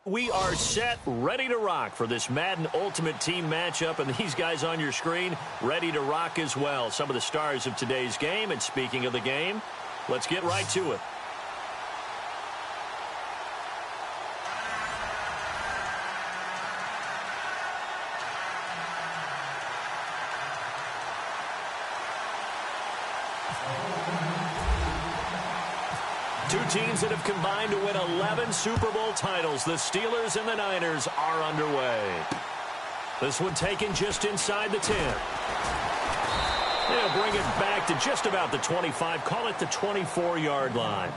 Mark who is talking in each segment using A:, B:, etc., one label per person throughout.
A: we are set, ready to rock for this Madden Ultimate Team matchup, and these guys on your screen ready to rock as well. Some of the stars of today's game, and speaking of the game, let's get right to it. Two teams that have combined to win 11 Super Bowl titles. The Steelers and the Niners are underway. This one taken just inside the 10. They'll bring it back to just about the 25. Call it the 24-yard line.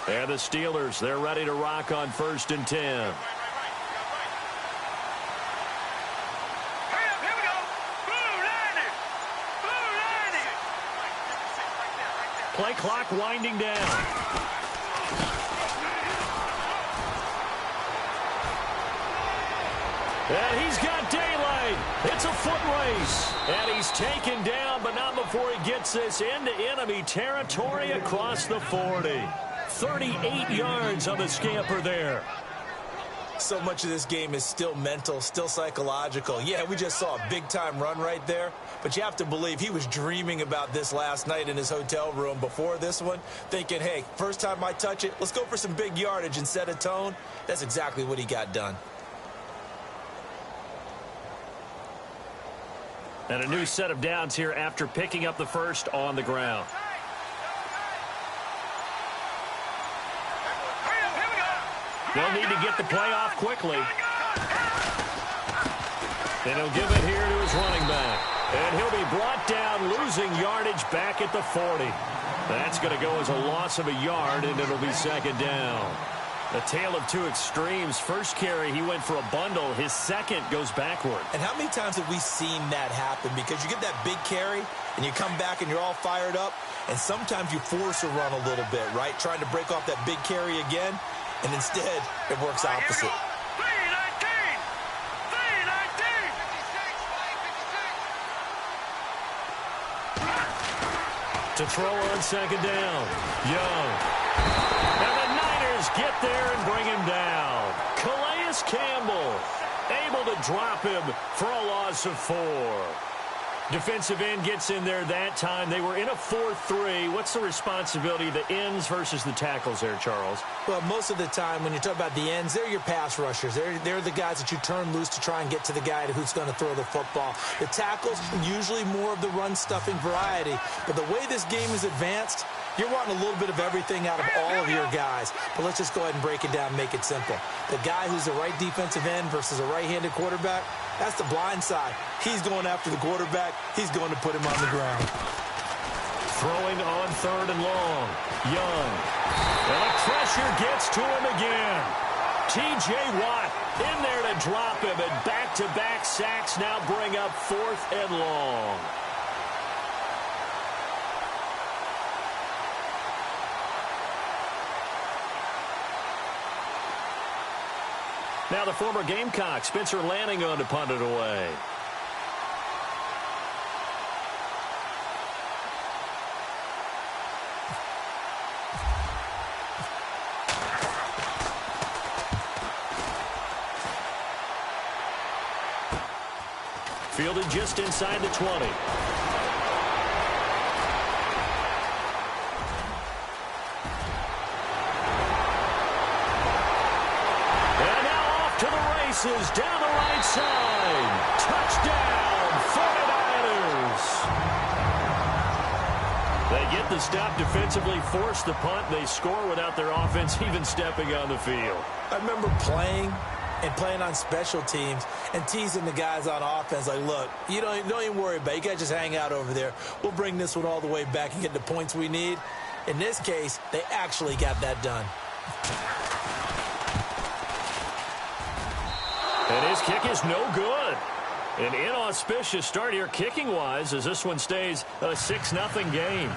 A: And the Steelers, they're ready to rock on 1st and 10.
B: Here we go. Blue line.
A: Play clock winding down. And he's got daylight. It's a foot race. And he's taken down, but not before he gets this into enemy territory across the 40. 38 yards on the scamper there.
C: So much of this game is still mental, still psychological. Yeah, we just saw a big-time run right there, but you have to believe he was dreaming about this last night in his hotel room before this one, thinking, hey, first time I touch it, let's go for some big yardage and set a tone. That's exactly what he got done.
A: And a new set of downs here after picking up the first on the ground. They'll need to get the play off quickly. And he'll give it here to his running back. And he'll be brought down, losing yardage back at the 40. That's going to go as a loss of a yard, and it'll be 2nd down. A tale of two extremes. First carry, he went for a bundle. His second goes backward.
C: And how many times have we seen that happen? Because you get that big carry, and you come back and you're all fired up, and sometimes you force a run a little bit, right? Trying to break off that big carry again. And instead, it works opposite.
A: 3-19. To throw on 2nd down. Young. And the Niners get there and bring him down. Calais Campbell able to drop him for a loss of 4. Defensive end gets in there that time. They were in a 4-3. What's the responsibility of the ends versus the tackles there, Charles?
C: Well, most of the time when you talk about the ends, they're your pass rushers. They're the guys that you turn loose to try and get to the guy who's going to throw the football. The tackles, usually more of the run-stuffing variety. But the way this game is advanced, you're wanting a little bit of everything out of all of your guys. But let's just go ahead and break it down and make it simple. The guy who's the right defensive end versus a right-handed quarterback, that's the blind side. He's going after the quarterback. He's going to put him on the ground.
A: Throwing on 3rd and long. Young. And the pressure gets to him again. T.J. Watt in there to drop him. And back-to-back sacks now bring up 4th and long. Now the former Gamecock, Spencer Lanning, on to punt it away. Fielded just inside the 20. Down the right side. Touchdown, 49ers. They get the stop defensively, force the punt. They score without their offense even stepping on the field.
C: I remember playing on special teams and teasing the guys on offense like, look, you don't even worry about it. You guys just hang out over there. We'll bring this one all the way back and get the points we need. In this case, they actually got that done.
A: And his kick is no good. An inauspicious start here kicking-wise as this one stays a 6-0 game.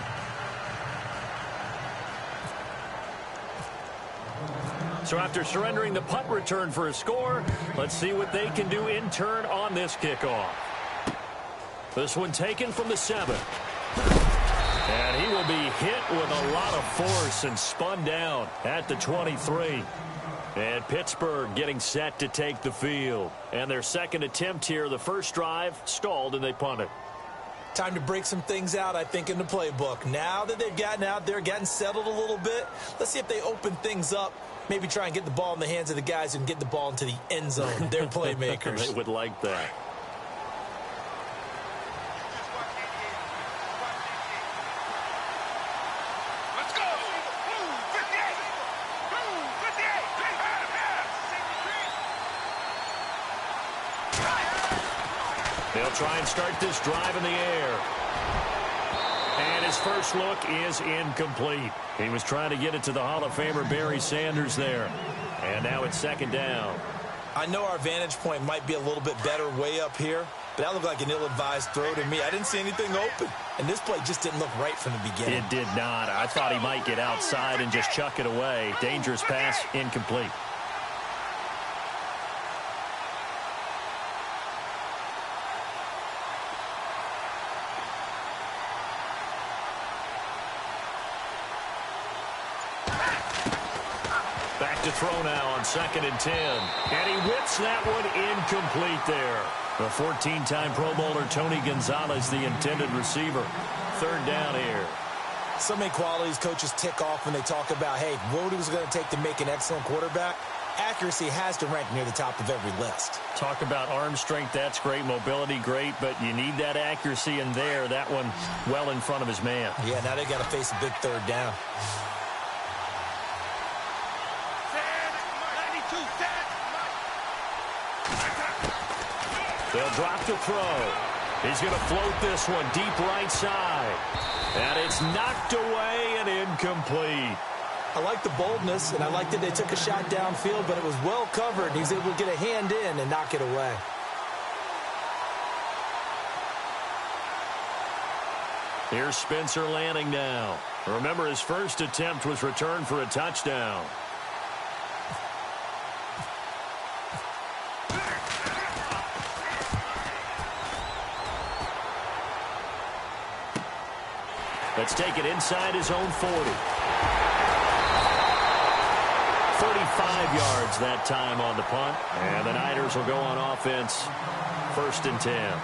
A: So after surrendering the punt return for a score, let's see what they can do in turn on this kickoff. This one taken from the 7. And he will be hit with a lot of force and spun down at the 23. And Pittsburgh getting set to take the field. And their second attempt here, the first drive, stalled and they punted.
C: Time to break some things out, I think, in the playbook. Now that they've gotten out there, gotten settled a little bit, let's see if they open things up. Maybe try and get the ball in the hands of the guys who can get the ball into the end zone. They're playmakers.
A: They would like that.
B: Let's go. 58. 58.
A: They'll try and start this drive in the air. And his first look is incomplete. He was trying to get it to the Hall of Famer Barry Sanders there. And now it's second down.
C: I know our vantage point might be a little bit better way up here, but that looked like an ill-advised throw to me. I didn't see anything open, and this play just didn't look right from the beginning.
A: It did not. I thought he might get outside and just chuck it away. Dangerous pass, incomplete. Back to throw now on 2nd and 10. And he whips that one incomplete there. The 14-time Pro Bowler Tony Gonzalez, the intended receiver. Third down here.
C: So many qualities coaches tick off when they talk about, hey, what is it going to take to make an excellent quarterback? Accuracy has to rank near the top of every list.
A: Talk about arm strength, that's great. Mobility, great. But you need that accuracy in there. That one well in front of his man.
C: Yeah, now they got to face a big third down.
A: They'll drop the throw. He's going to float this one deep right side. And it's knocked away and incomplete.
C: I like the boldness, and I like that they took a shot downfield, but it was well covered. He was able to get a hand in and knock it away.
A: Here's Spencer Lanning now. Remember, his first attempt was returned for a touchdown. Let's take it inside his own 40. 35 yards that time on the punt. And the Niners will go on offense. 1st and 10.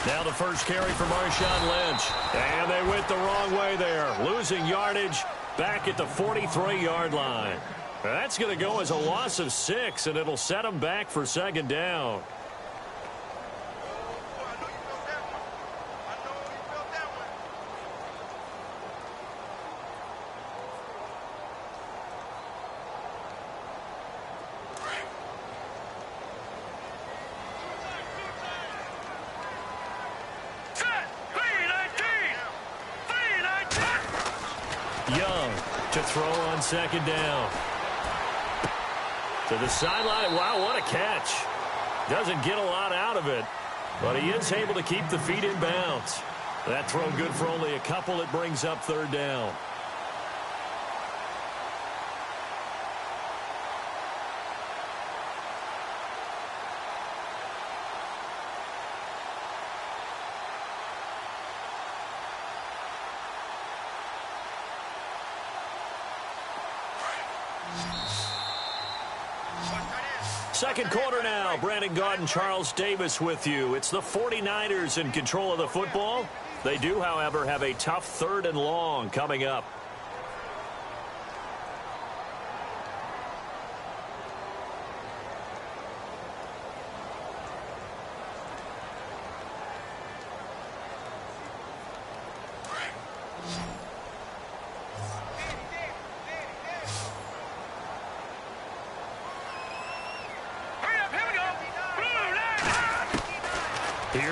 A: Now the first carry for Marshawn Lynch. And they went the wrong way there. Losing yardage back at the 43-yard line. That's going to go as a loss of 6, and it'll set them back for 2nd down. Young to throw on 2nd down. To the sideline. Wow, what a catch. Doesn't get a lot out of it, but he is able to keep the feet in bounds. That throw good for only a couple. It brings up 3rd down. Second quarter now. Brandon Gaudin, Charles Davis with you. It's the 49ers in control of the football. They do, however, have a tough 3rd and long coming up.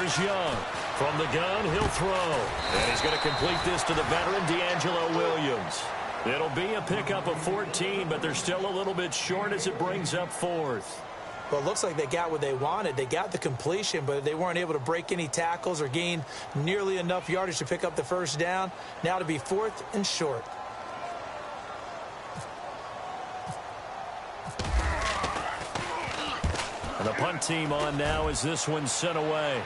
A: Here's Young. From the gun, he'll throw. And he's going to complete this to the veteran D'Angelo Williams. It'll be a pickup of 14, but they're still a little bit short as it brings up fourth.
C: Well, it looks like they got what they wanted. They got the completion, but they weren't able to break any tackles or gain nearly enough yardage to pick up the first down. Now to be fourth and short.
A: And the punt team on now as this one's sent away.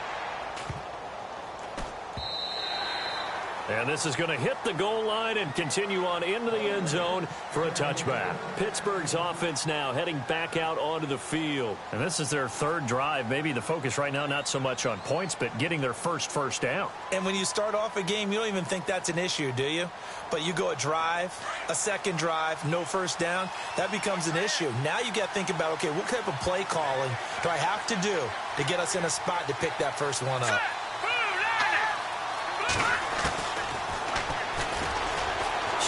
A: And this is going to hit the goal line and continue on into the end zone for a touchback. Pittsburgh's offense now heading back out onto the field.
D: And this is their third drive. Maybe the focus right now not so much on points, but getting their first down.
C: And when you start off a game, you don't even think that's an issue, do you? But you go a drive, a second drive, no first down, that becomes an issue. Now you got to think about, okay, what type of play calling do I have to do to get us in a spot to pick that first one up?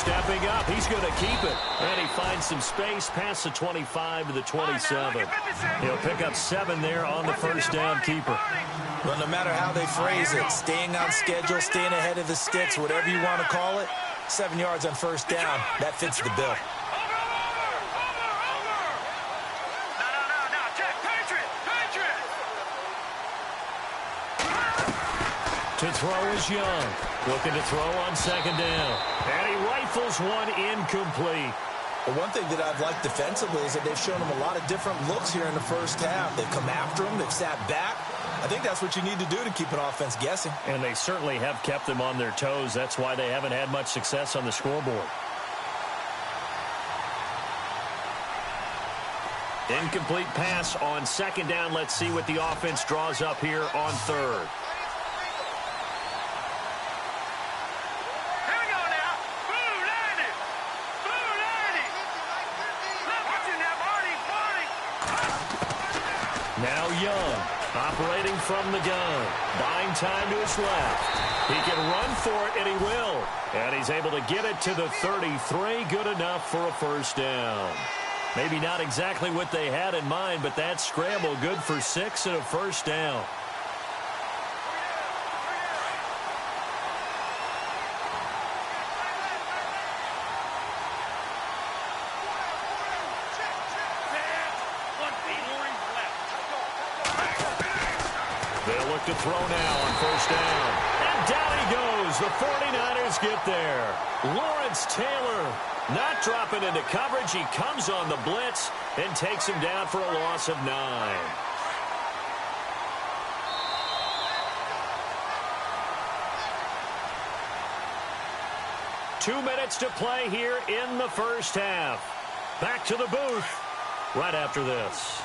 A: Stepping up, he's going to keep it. And he finds some space past the 25 to the 27. He'll pick up 7 there on the first down keeper.
C: Well, no matter how they phrase it, staying on schedule, staying ahead of the sticks, whatever you want to call it, 7 yards on first down, that fits the bill.
A: To throw is Young. Looking to throw on second down. And he rifles one incomplete.
C: Well, one thing that I've liked defensively is that they've shown him a lot of different looks here in the first half. They've come after him. They've sat back. I think that's what you need to do to keep an offense guessing.
D: And they certainly have kept them on their toes. That's why they haven't had much success on the scoreboard.
A: Incomplete pass on second down. Let's see what the offense draws up here on third. Now Young, operating from the gun, buying time to his left. He can run for it, and he will. And he's able to get it to the 33, good enough for a first down. Maybe not exactly what they had in mind, but that scramble good for 6 and a first down. They'll look to throw now on first down. And down he goes. The 49ers get there. Lawrence Taylor not dropping into coverage. He comes on the blitz and takes him down for a loss of 9. Two minutes to play here in the first half. Back to the booth right after this.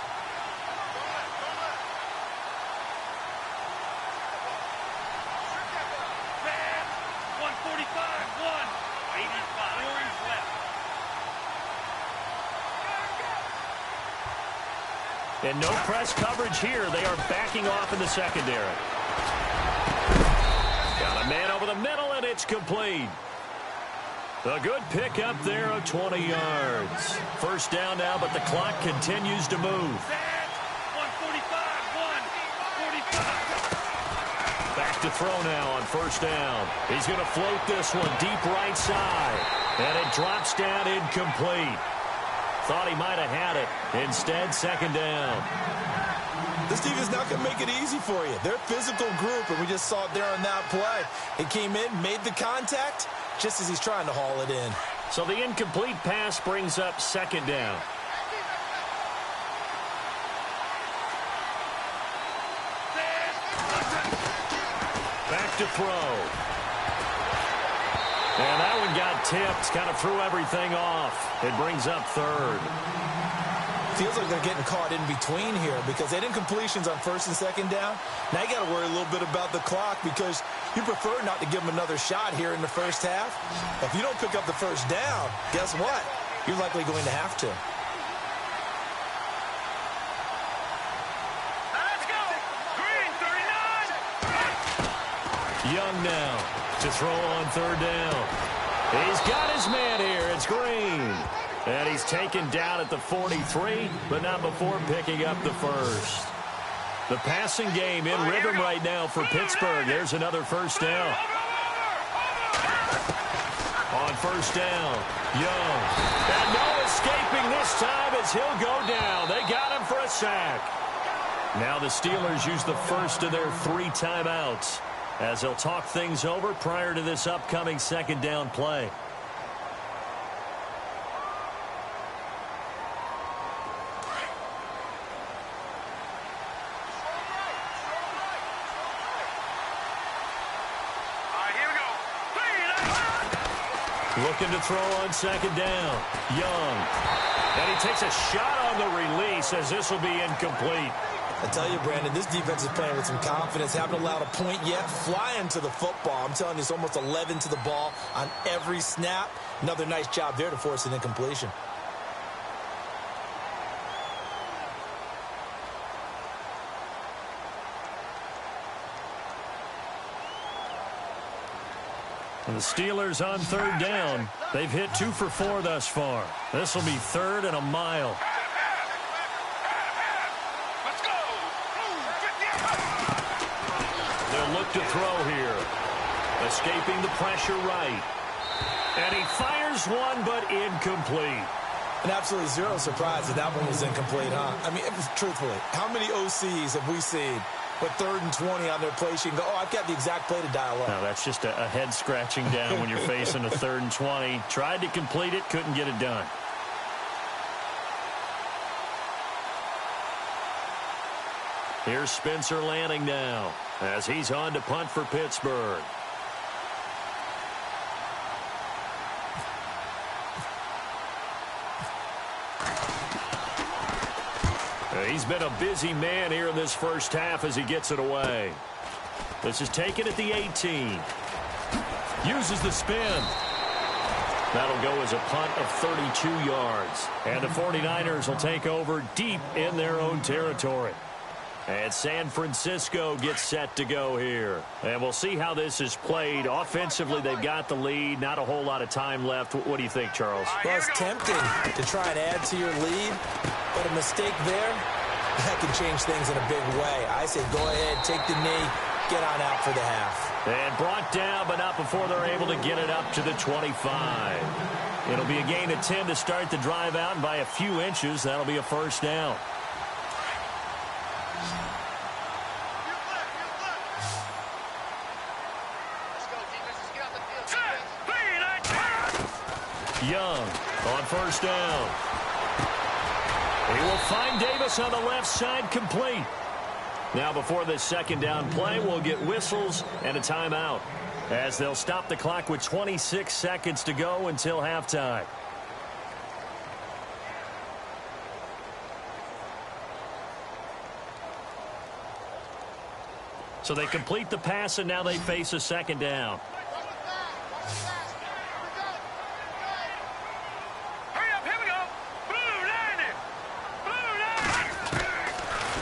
A: And no press coverage here. They are backing off in the secondary. Got a man over the middle, and it's complete. A good pickup there of 20 yards. First down now, but the clock continues to move. Back to throw now on first down. He's going to float this one deep right side. And it drops down incomplete. Thought he might have had it. Instead, second down.
C: This team is not going to make it easy for you. They're a physical group, and we just saw it there on that play. He came in, made the contact, just as he's trying to haul it in.
A: So the incomplete pass brings up second down. Back to throw. And that one got tipped, kind of threw everything off. It brings up third.
C: Feels like they're getting caught in between here because they didn't completions on first and second down. Now you got to worry a little bit about the clock because you prefer not to give them another shot here in the first half. If you don't pick up the first down, guess what? You're likely going to have to.
B: Let's go! Green, 39!
A: Young now to throw on third down. He's got his man here. It's Green. And he's taken down at the 43, but not before picking up the first. The passing game in rhythm right now for Pittsburgh. There's another first down. On first down, Young. And no escaping this time as he'll go down. They got him for a sack. Now the Steelers use the first of their 3 timeouts as they'll talk things over prior to this upcoming second down play. Looking to throw on second down. Young. And he takes a shot on the release as this will be incomplete.
C: I tell you, Brandon, this defense is playing with some confidence. Haven't allowed a point yet. Flying to the football. I'm telling you, it's almost 11 to the ball on every snap. Another nice job there to force an incompletion.
A: And the Steelers on third down. They've hit 2 for 4 thus far. This will be 3rd and a mile.
B: Let's go.
A: They'll look to throw here. Escaping the pressure right. And he fires one, but incomplete.
C: And absolutely zero surprise that that one was incomplete, huh? I mean, truthfully, how many OCs have we seen with 3rd and 20 on their play sheet and go, oh, I've got the exact play to dial up?
A: No, that's just a head-scratching down when you're facing a 3rd and 20. Tried to complete it, couldn't get it done. Here's Spencer Lanning now as he's on to punt for Pittsburgh. He's been a busy man here in this first half as he gets it away. This is taken at the 18. Uses the spin. That'll go as a punt of 32 yards. And the 49ers will take over deep in their own territory. And San Francisco gets set to go here. And we'll see how this is played. Offensively, they've got the lead. Not a whole lot of time left. What do you think, Charles?
C: Well, it's tempting to try and add to your lead, but a mistake there, that can change things in a big way. I say go ahead, take the knee, get on out for the half.
A: And brought down, but not before they're able to get it up to the 25. It'll be a gain of 10 to start the drive out, and by a few inches, that'll be a first down. Young on first down. He will find Davis on the left side, complete. Now before this second down play, we'll get whistles and a timeout as they'll stop the clock with 26 seconds to go until halftime. So they complete the pass, and now they face a second down.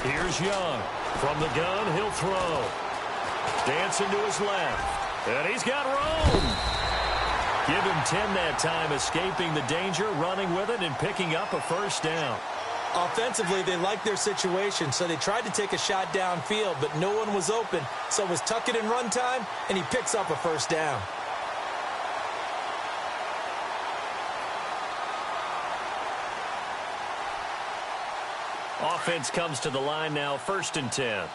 A: Here's Young. From the gun, he'll throw. Dancing to his left. And he's got room. Give him 10 that time, escaping the danger, running with it, and picking up a first down.
C: Offensively, they liked their situation, so they tried to take a shot downfield, but no one was open. So it was tuck it and run time, and he picks up a first down.
A: Offense comes to the line now, 1st and 10.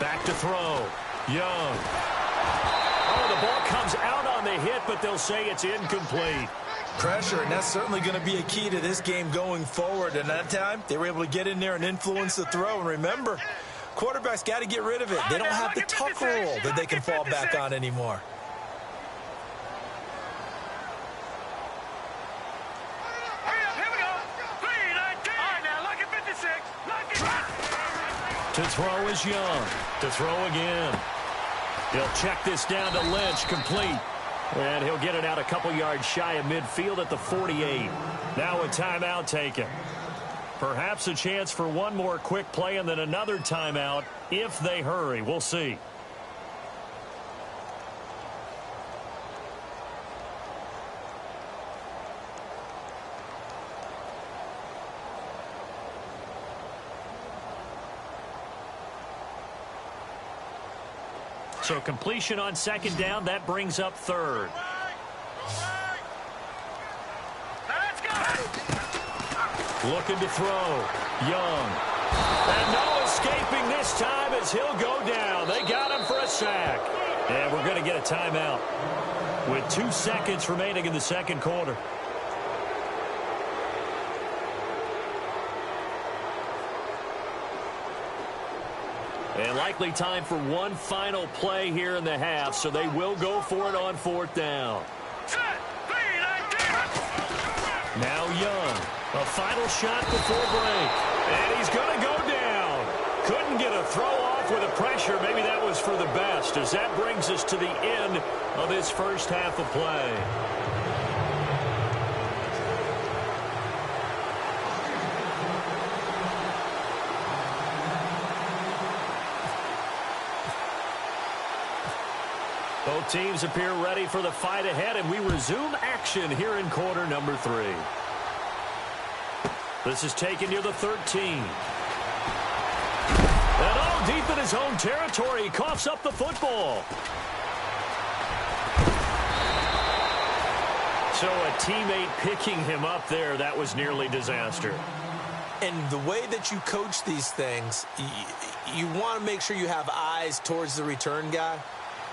A: Back to throw. Young. Oh, the ball comes out on the hit, but they'll say it's incomplete.
C: Pressure, and that's certainly going to be a key to this game going forward. And that time, they were able to get in there and influence the throw. And remember, quarterbacks got to get rid of it. They don't have the tuck rule that they can fall back on anymore.
A: To throw is Young. To throw again. He'll check this down to Lynch, complete. And he'll get it out a couple yards shy of midfield at the 48. Now a timeout taken. Perhaps a chance for one more quick play and then another timeout if they hurry. We'll see.
D: So completion on second down, that brings up third.
B: Let's go.
A: Looking to throw. Young. And no escaping this time as he'll go down. They got him for a sack. And we're going to get a timeout with 2 seconds remaining in the second quarter. And likely time for one final play here in the half, so they will go for it on fourth down. Now Young, a final shot before break. And he's going to go down. Couldn't get a throw off with the pressure. Maybe that was for the best, as that brings us to the end of this first half of play. Both teams appear ready for the fight ahead, and we resume action here in quarter number 3. This is taken near the 13. And all deep in his own territory, he coughs up the football. So a teammate picking him up there, that was nearly disaster.
C: And the way that you coach these things, you want to make sure you have eyes towards the return guy,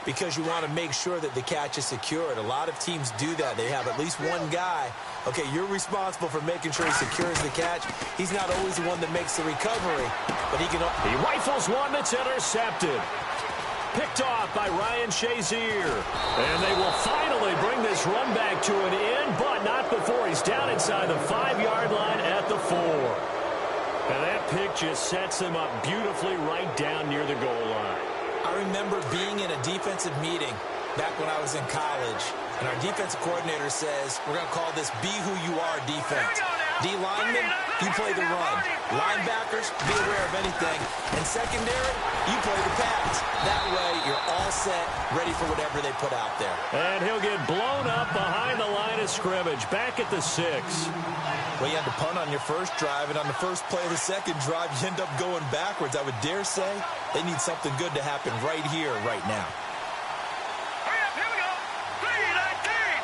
C: because you want to make sure that the catch is secured. A lot of teams do that. They have at least one guy. Okay, you're responsible for making sure he secures the catch. He's not always the one that makes the recovery, but he can...
A: He rifles one that's intercepted. Picked off by Ryan Shazier. And they will finally bring this run back to an end, but not before he's down inside the 5-yard line at the 4. And that pick just sets him up beautifully right down near the goal line.
C: I remember being in a defensive meeting back when I was in college, and our defensive coordinator says, we're going to call this Be Who You Are defense. D-linemen, you play the run. Linebackers, be aware of anything. And secondary, you play the pass. That way, you're all set, ready for whatever they put out there.
A: And he'll get blown up behind the line of scrimmage, back at the 6.
E: Well, you had to punt on your first drive, and on the first play of the second drive, you end up going backwards. I would dare say they need something good to happen right here, right now.
B: Hurry up, here we go. 319.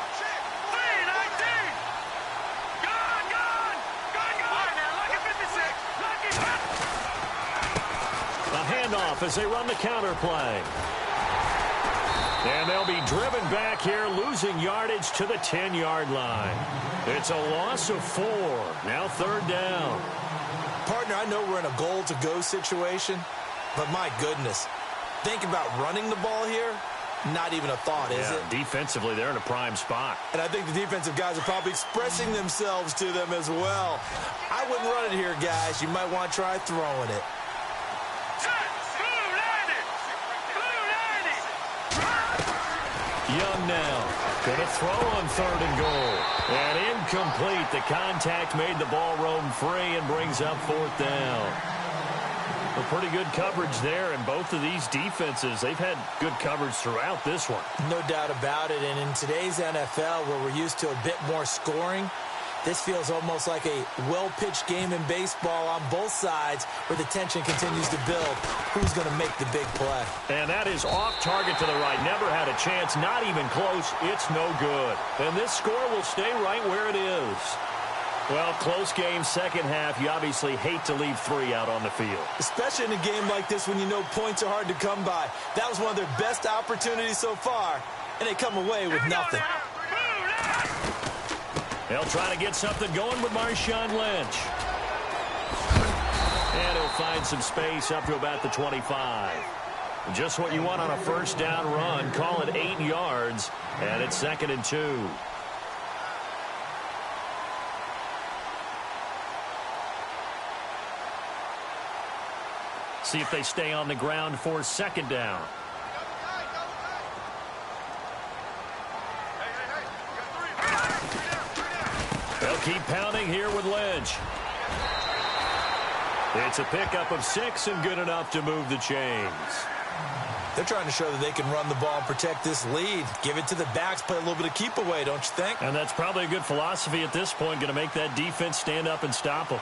B: 319. Gone. Now, lucky 56. Lucky 50.
A: A handoff as they run the counter play. And they'll be driven back here, losing yardage to the 10-yard line. It's a loss of 4. Now third down.
C: Partner, I know we're in a goal-to-go situation, but my goodness, thinking about running the ball here, not even a thought, is it?
A: Defensively, they're in a prime spot.
C: And I think the defensive guys are probably expressing themselves to them as well. I wouldn't run it here, guys. You might want to try throwing it.
A: Young now. Going to throw on third and goal. And incomplete. The contact made the ball roam free and brings up fourth down. A pretty good coverage there, and both of these defenses, they've had good coverage throughout this one.
C: No doubt about it. And in today's NFL, where we're used to a bit more scoring, this feels almost like a well-pitched game in baseball on both sides, where the tension continues to build. Who's going to make the big play?
A: And that is off target to the right. Never had a chance. Not even close. It's no good. And this score will stay right where it is. Well, close game, second half. You obviously hate to leave 3 out on the field.
C: Especially in a game like this when you know points are hard to come by. That was one of their best opportunities so far, and they come away with nothing.
A: They'll try to get something going with Marshawn Lynch. And he'll find some space up to about the 25. Just what you want on a first down run. Call it 8 yards, and it's 2nd and 2. See if they stay on the ground for second down. They'll keep pounding here with Lynch. It's a pickup of 6 and good enough to move the chains.
C: They're trying to show that they can run the ball and protect this lead. Give it to the backs, play a little bit of keep away, don't you think?
A: And that's probably a good philosophy at this point, going to make that defense stand up and stop them.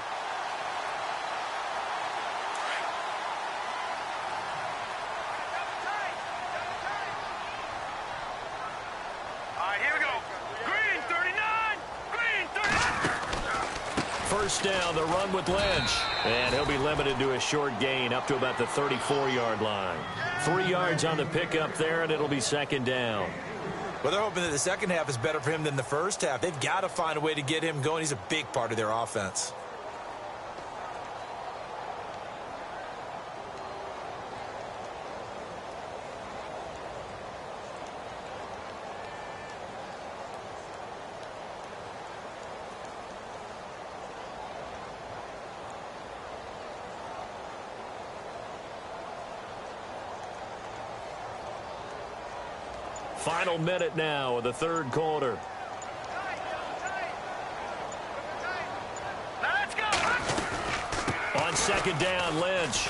A: first down. The run with Lynch. And he'll be limited to a short gain up to about the 34-yard line. 3 yards on the pickup there, and it'll be second down.
E: Well, they're hoping that the second half is better for him than the first half. They've got to find a way to get him going. He's a big part of their offense.
A: Final minute now of the third quarter.
B: Now let's go.
A: On second down, Lynch.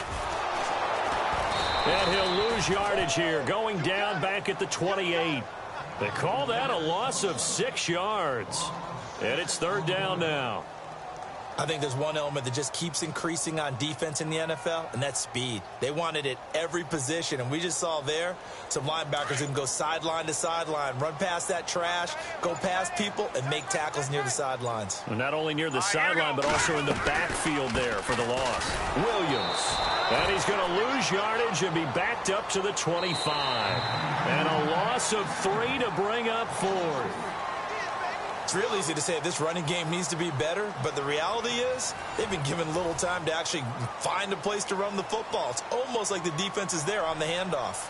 A: And he'll lose yardage here, going down back at the 28. They call that a loss of 6 yards. And it's third down now.
E: I think there's one element that just keeps increasing on defense in the NFL, and that's speed. They want it at every position, and we just saw there some linebackers who can go sideline to sideline, run past that trash, go past people, and make tackles near the sidelines.
A: And not only near the sideline, but also in the backfield there for the loss. Williams. And he's going to lose yardage and be backed up to the 25. And a loss of 3 to bring up 4.
E: It's real easy to say this running game needs to be better, but the reality is they've been given little time to actually find a place to run the football. It's almost like the defense is there on the handoff.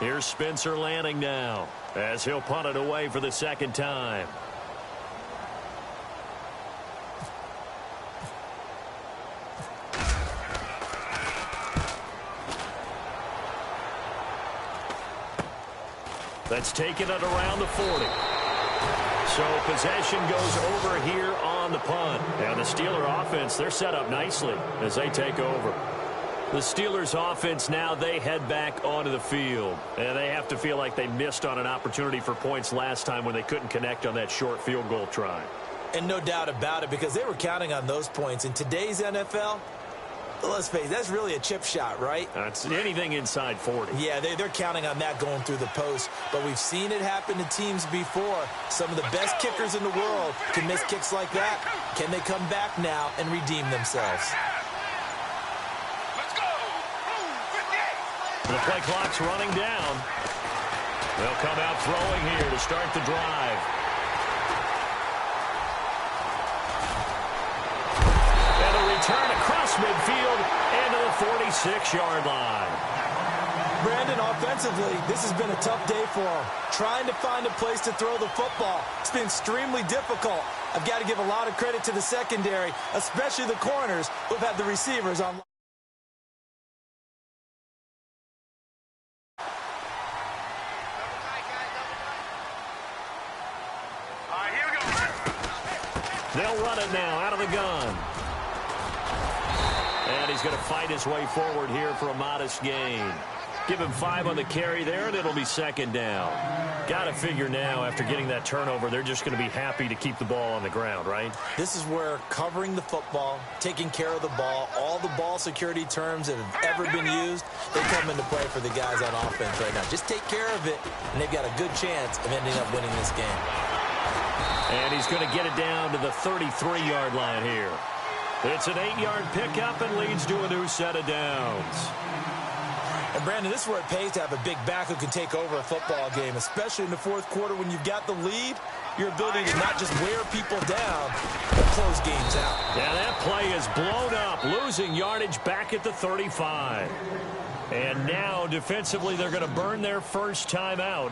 A: Here's Spencer Lanning now as he'll punt it away for the second time. That's taken it around the 40. So possession goes over here on the punt. And the Steeler offense, they're set up nicely as they take over. The Steelers offense now, they head back onto the field. And they have to feel like they missed on an opportunity for points last time when they couldn't connect on that short field goal try.
E: And no doubt about it, because they were counting on those points. In today's NFL, let's face it, that's really a chip shot, right?
A: That's anything inside 40.
E: Yeah, they're counting on that going through the post. But we've seen it happen to teams before. Some of the best kickers in the world can miss kicks like that. Can they come back now and redeem themselves?
B: Let's go.
A: The play clock's running down. They'll come out throwing here to start the drive. And a return across midfield and to the 46-yard line.
C: Brandon, offensively, this has been a tough day for them. Trying to find a place to throw the football. It's been extremely difficult. I've got to give a lot of credit to the secondary, especially the corners who've had the receivers on.
B: All right, here we go.
A: They'll run it now out of the gun. And he's going to fight his way forward here for a modest gain. Give him 5 on the carry there, and it'll be second down. Got to figure now, after getting that turnover, they're just going to be happy to keep the ball on the ground, right?
E: This is where covering the football, taking care of the ball, all the ball security terms that have ever been used, they come into play for the guys on offense right now. Just take care of it, and they've got a good chance of ending up winning this game.
A: And he's going to get it down to the 33-yard line here. It's an 8-yard pickup and leads to a new set of downs.
E: And, Brandon, this is where it pays to have a big back who can take over a football game, especially in the fourth quarter when you've got the lead. Your ability to not just wear people down, but close games out.
A: Yeah, that play is blown up, losing yardage back at the 35. And now, defensively, they're going to burn their first time out.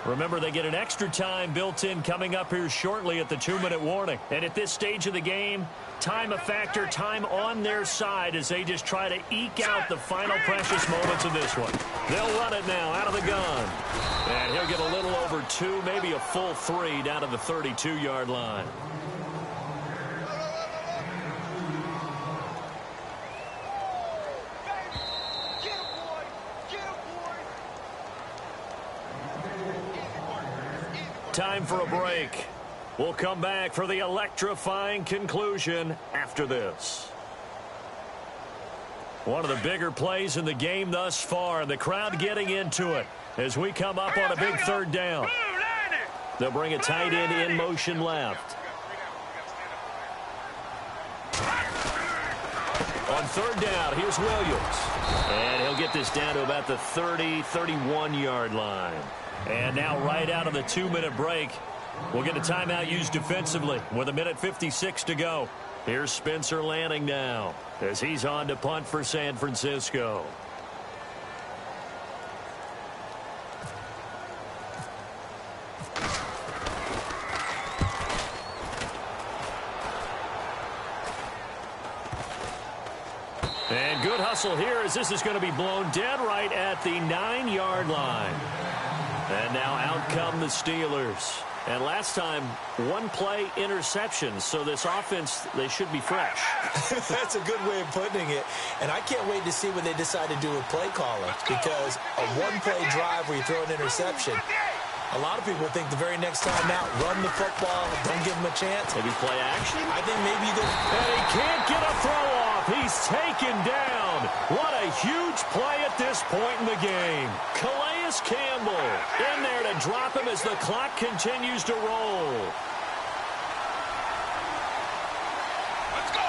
A: Remember, they get an extra time built in coming up here shortly at the 2-minute warning. And at this stage of the game, time a factor, time on their side as they just try to eke out the final precious moments of this one. They'll run it now out of the gun. And he'll get a little over 2, maybe a full 3 down to the 32-yard line. Time for a break. We'll come back for the electrifying conclusion after this. One of the bigger plays in the game thus far, and the crowd getting into it as we come up on a big third down. They'll bring a tight end in motion left. On third down, here's Williams. And he'll get this down to about the 30, 31-yard line. And now right out of the 2-minute break, we'll get a timeout used defensively with 1:56 to go. Here's Spencer Lanning now as he's on to punt for San Francisco. And good hustle here as this is going to be blown dead right at the 9-yard line. And now out come the Steelers. And last time, one-play interception. So this offense, they should be fresh.
C: That's a good way of putting it. And I can't wait to see what they decide to do with play calling. Because a one-play drive where you throw an interception, a lot of people think the very next time out, run the football, don't give them a chance.
A: Maybe play action?
C: I think maybe you go.
A: And he can't get a throw off. He's taken down. What a huge play at this point in the game. Calais Campbell in there to drop him as the clock continues to roll.
B: Let's go.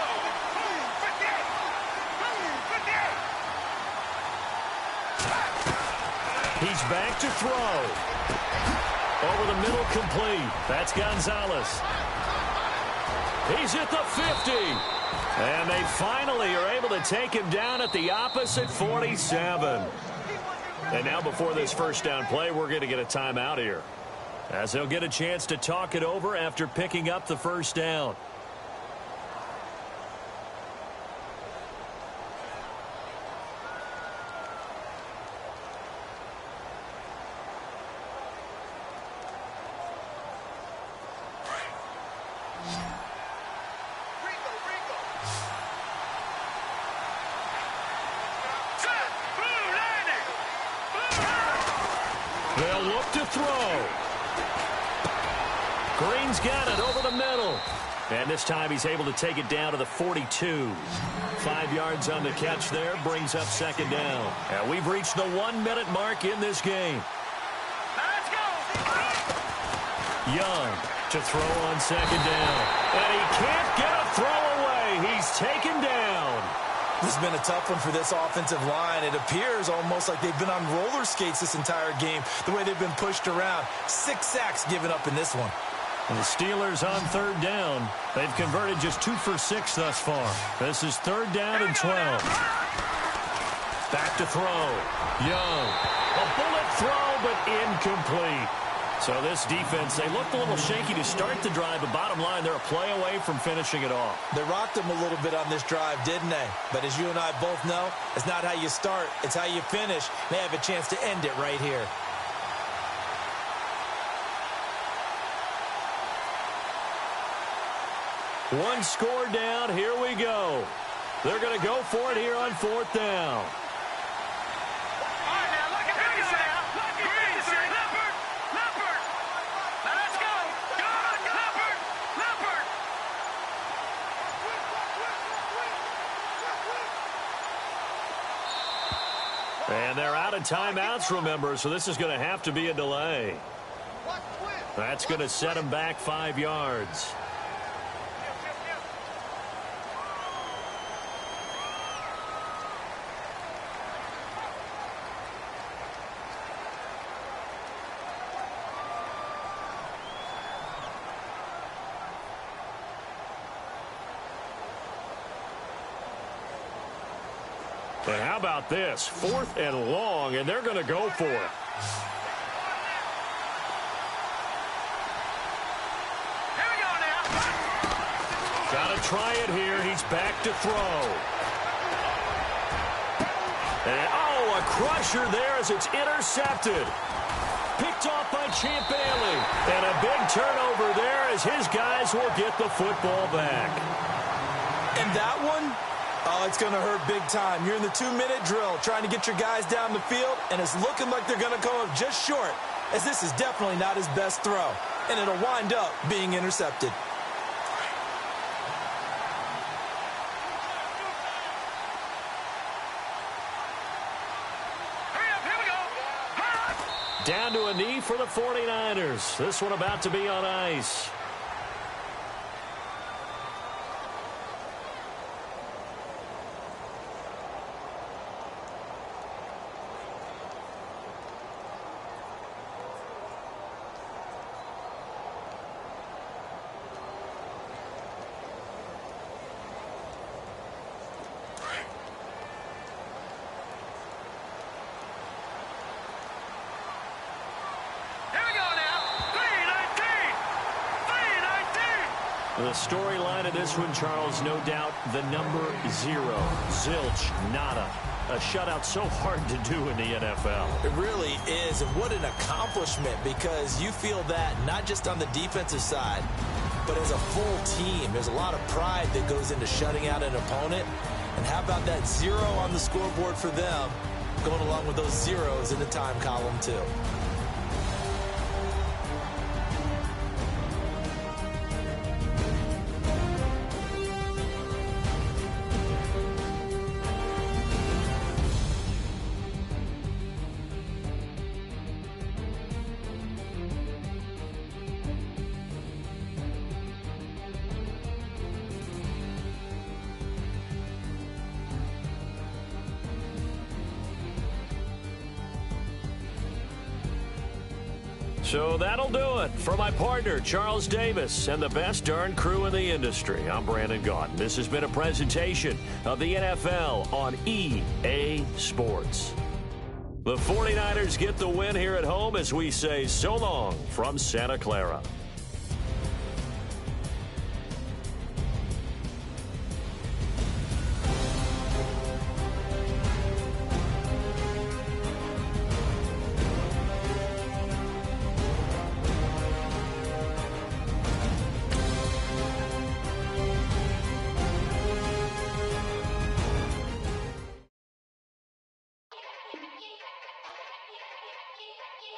B: 58.
A: He's back to throw. Over the middle, complete. That's Gonzalez. He's at the 50. And they finally are able to take him down at the opposite 47. And now before this first down play, we're going to get a timeout here, as they'll get a chance to talk it over after picking up the first down. They'll look to throw. Green's got it over the middle. And this time he's able to take it down to the 42. 5 yards on the catch there, brings up second down. And we've reached the 1-minute mark in this game.
B: Let's go.
A: Young to throw on second down. And he can't get a throw away. He's taken down.
C: This has been a tough one for this offensive line. It appears almost like they've been on roller skates this entire game, the way they've been pushed around. 6 sacks given up in this one.
A: And the Steelers on third down. They've converted just 2 for 6 thus far. This is third down and 12. Back to throw. Young. A bullet throw, but incomplete. So this defense, they looked a little shaky to start the drive, but bottom line, they're a play away from finishing it off.
C: They rocked them a little bit on this drive, didn't they? But as you and I both know, it's not how you start, it's how you finish. They have a chance to end it right here.
A: One score down, here we go. They're going to go for it here on fourth down. And they're out of timeouts, remember, so this is going to have to be a delay. That's going to set them back 5 yards. And how about this? 4th and long, and they're going to go for it.
B: Here we go now.
A: Got to try it here. He's back to throw. And, oh, a crusher there as it's intercepted. Picked off by Champ Bailey. And a big turnover there as his guys will get the football back.
C: And that one, oh, it's going to hurt big time. You're in the 2-minute drill trying to get your guys down the field, and it's looking like they're going to come up just short, as this is definitely not his best throw, and it'll wind up being intercepted.
A: Down to a knee for the 49ers. This one about to be on ice. The storyline of this one, Charles, no doubt the number 0. Zilch, nada. A shutout so hard to do in the NFL.
E: It really is, and what an accomplishment, because you feel that not just on the defensive side, but as a full team. There's a lot of pride that goes into shutting out an opponent. And how about that 0 on the scoreboard for them, going along with those zeros in the time column, too.
A: So that'll do it. For my partner, Charles Davis, and the best darn crew in the industry, I'm Brandon Gaudin. This has been a presentation of the NFL on EA Sports. The 49ers get the win here at home as we say so long from Santa Clara.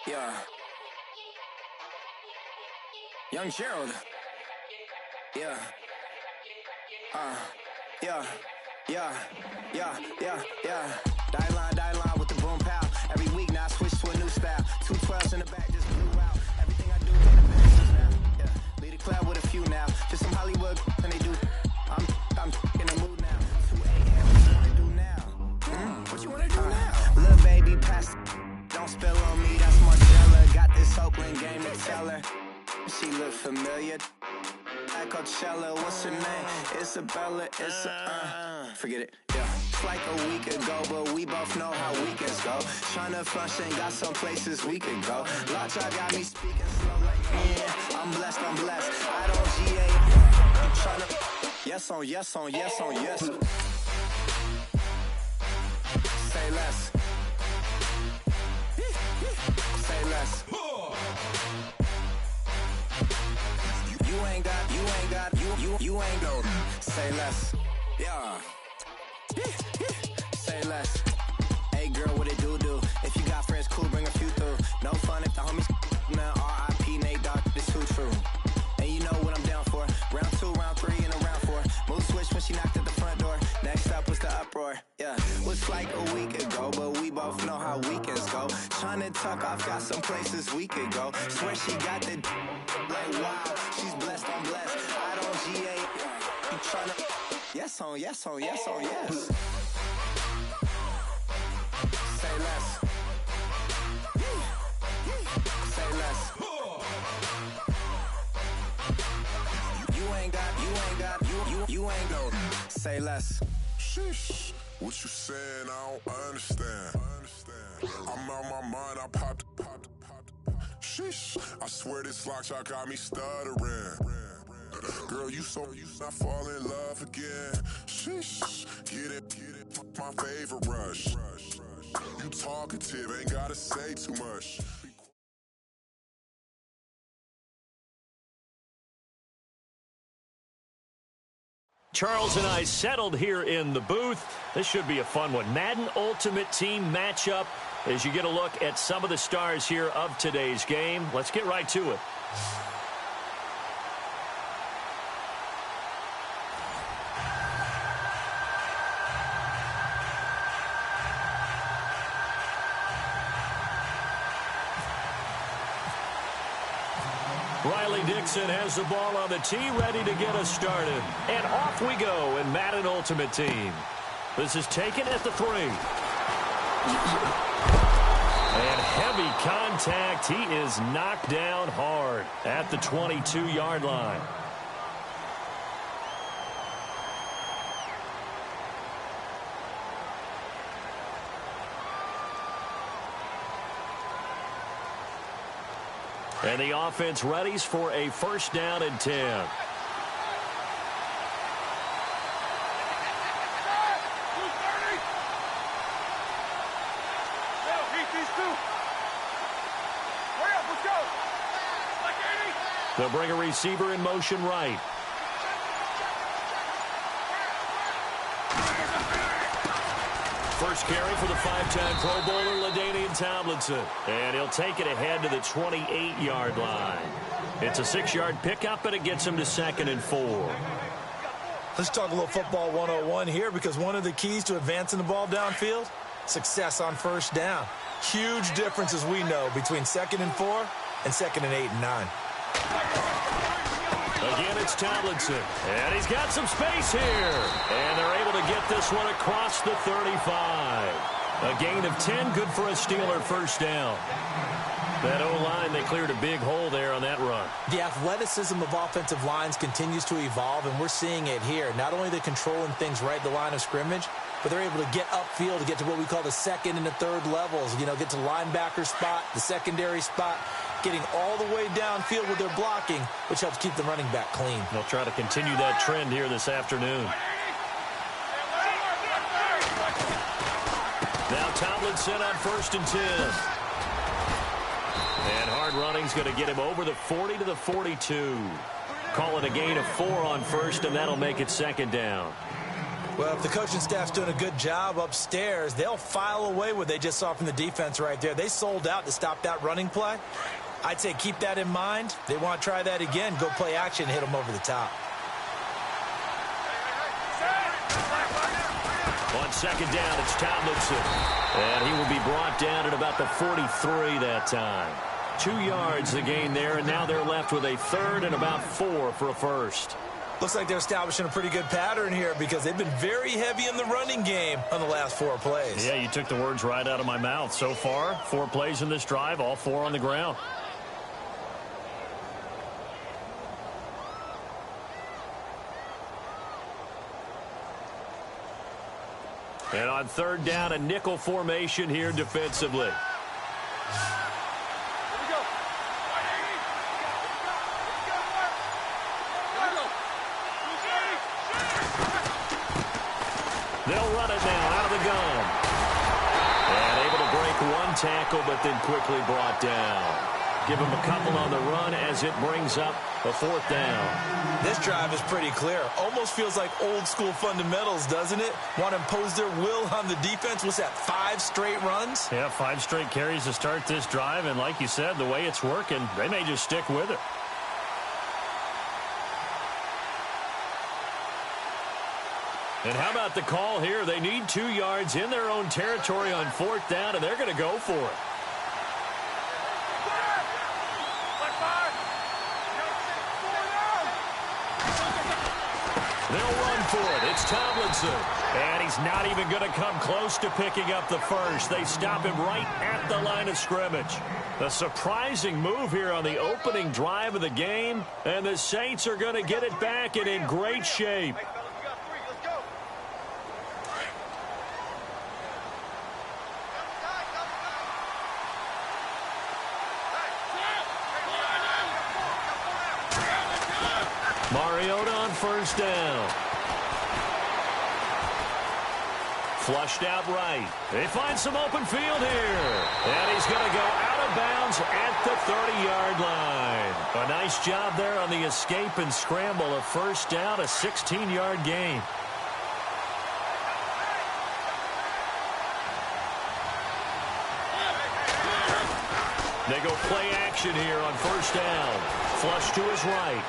F: Yeah. Young Gerald. Yeah. Yeah. Die line with the boom pow. Every week now I switch to a new style. 212s in the back just blew out. Everything I do in the business now. Yeah. Lead a club with a few now. Just some Hollywood and they do. I'm in the mood now. 2 a.m. What you wanna do now? What you wanna do now? Little baby pass. Don't spill on me, that's Marcella. Got this Oakland game to tell her. She look familiar. At Coachella, what's her name? Isabella, forget it, yeah. It's like a week ago, but we both know how weekends go. Tryna function, got some places we could go. Lotta got me speaking slow like, yeah. I'm blessed, I don't GA. I'm tryna, yes on yes. Say less. Say less. You ain't got, say less. Yeah. Say less. Hey girl, what it do? If you got friends, cool, bring a few through. No fun if the homies, man, R.I.P. Nate Dogg, this too true. And you know what I'm down for. Round 2, round 3, and a round 4. Move switch when she knocked at the front door. Next up was the uproar. Yeah, was like a week ago, but we both know how weekends go. Tryna tuck off, got some places we could go. Swear she got the like wow, she's blessed, I'm blessed. I don't GA. You tryna yes on yes. Say less. Say less. You ain't got, say less.
G: Sheesh. What you saying? I don't understand. I'm out my mind. I popped. Sheesh. I swear this lock shot got me stuttering. Girl, you not fall in love again. Sheesh. Get it. My favorite rush. You talkative, ain't gotta say too much.
A: Charles and I settled here in the booth. This should be a fun one. Madden Ultimate Team matchup as you get a look at some of the stars here of today's game. Let's get right to it. Riley Dixon has the ball on the tee, ready to get us started. And off we go in Madden Ultimate Team. This is taken at the 3. And heavy contact. He is knocked down hard at the 22-yard line. And the offense readies for a first down and 10. They'll bring a receiver in motion right. First carry for the 5-time Pro Bowler, LaDainian Tomlinson. And he'll take it ahead to the 28-yard line. It's a 6-yard pickup, and it gets him to 2nd and 4.
E: Let's talk a little football 101 here, because one of the keys to advancing the ball downfield, success on first down. Huge difference, as we know, between 2nd and 4 and 2nd and 8 and 9.
A: Again, it's Tomlinson. And he's got some space here. And they're able to get this one across the 35. A gain of 10, good for a Steeler first down. That O-line, they cleared a big hole there on that run.
C: The athleticism of offensive lines continues to evolve, and we're seeing it here. Not only are they controlling things right at the line of scrimmage, but they're able to get upfield to get to what we call the 2nd and the 3rd levels. You know, get to linebacker spot, the secondary spot, getting all the way downfield with their blocking, which helps keep the running back clean.
A: They'll try to continue that trend here this afternoon. Now Tomlinson on 1st and 10. And hard running's going to get him over the 40 to the 42. Call it a gain of 4 on 1st, and that'll make it 2nd down.
E: Well, if the coaching staff's doing a good job upstairs, they'll file away what they just saw from the defense right there. They sold out to stop that running play. I'd say keep that in mind. They want to try that again. Go play action, hit them over the top.
A: On 2nd down, it's Tomlinson. And he will be brought down at about the 43 that time. 2 yards the gain there, and now they're left with a 3rd and about 4 for a first.
E: Looks like they're establishing a pretty good pattern here, because they've been very heavy in the running game on the last 4 plays.
D: Yeah, you took the words right out of my mouth. So far, 4 plays in this drive, all 4 on the ground. And on 3rd down, a nickel formation here defensively. They'll run it now out of the gun. And able to break 1 tackle, but then quickly brought down. Give him a couple on the run as it brings up a 4th down.
E: This drive is pretty clear. Almost feels like old school fundamentals, doesn't it? Want to impose their will on the defense. What's that, 5 straight runs?
D: Yeah, 5 straight carries to start this drive. And like you said, the way it's working, they may just stick with it. And how about the call here? They need 2 yards in their own territory on 4th down, and they're going to go for it. They'll run for it. It's Tomlinson. And he's not even going to come close to picking up the first. They stop him right at the line of scrimmage. A surprising move here on the opening drive of the game. And the Saints are going to get it back and in great shape. Mariota on 1st down. Flushed out right. They find some open field here. And he's going to go out of bounds at the 30-yard line. A nice job there on the escape and scramble. A 1st down, a 16-yard gain. They go play action here on 1st down. Flush to his right.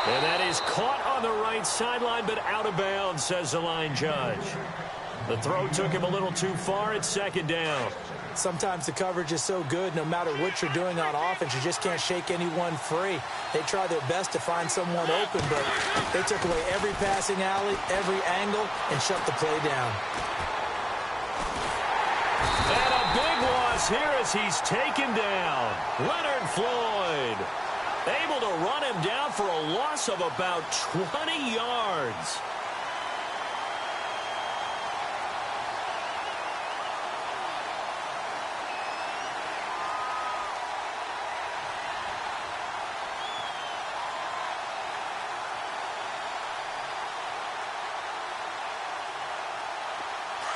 D: And that is caught on the right sideline, but out of bounds, says the line judge.
A: The throw took him a little too far. It's second down.
C: Sometimes the coverage is so good, no matter what you're doing on offense, you just can't shake anyone free. They try their best to find someone open, but they took away every passing alley, every angle, and shut the play down.
A: And a big loss here as he's taken down. Leonard Floyd able to run him down for a loss of about 20 yards.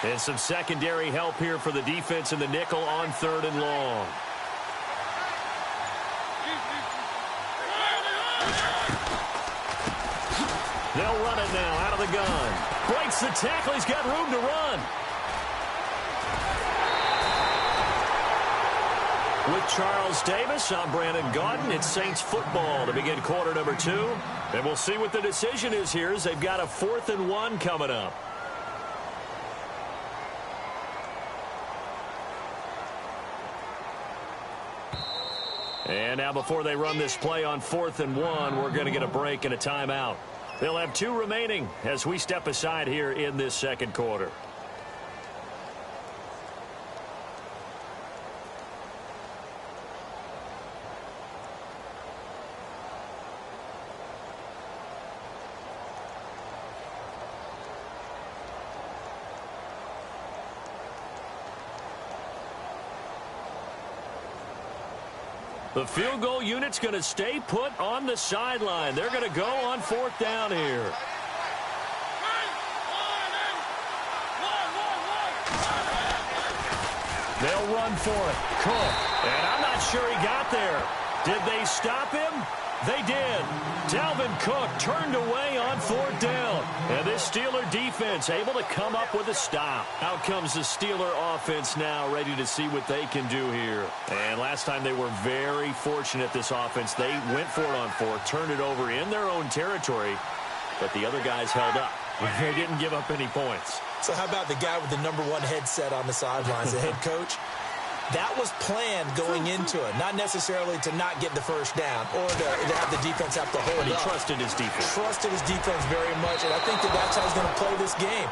A: And some secondary help here for the defense in the nickel on 3rd and long. They'll run it now out of the gun. Breaks the tackle. He's got room to run. With Charles Davis, I'm Brandon Gaudin. It's Saints football to begin quarter number 2. And we'll see what the decision is here as they've got a 4th and 1 coming up. And now before they run this play on 4th and 1, we're going to get a break and a timeout. They'll have 2 remaining as we step aside here in this second quarter. The field goal unit's going to stay put on the sideline. They're going to go on 4th down here. They'll run for it. Cook. And I'm not sure he got there. Did they stop him? They did. Dalvin Cook turned away on 4th down. And this Steeler defense able to come up with a stop. Out comes the Steeler offense now, ready to see what they can do here. And last time they were very fortunate, this offense. They went for it on 4th, turned it over in their own territory, but the other guys held up. They didn't give up any points.
C: So how about the guy with the #1 headset on the sidelines, the head coach? That was planned going into it, not necessarily to not get the first down or to have the defense have to hold
A: But he
C: up.
A: trusted his defense.
C: Trusted his defense very much, and I think that's how he's going to play this game.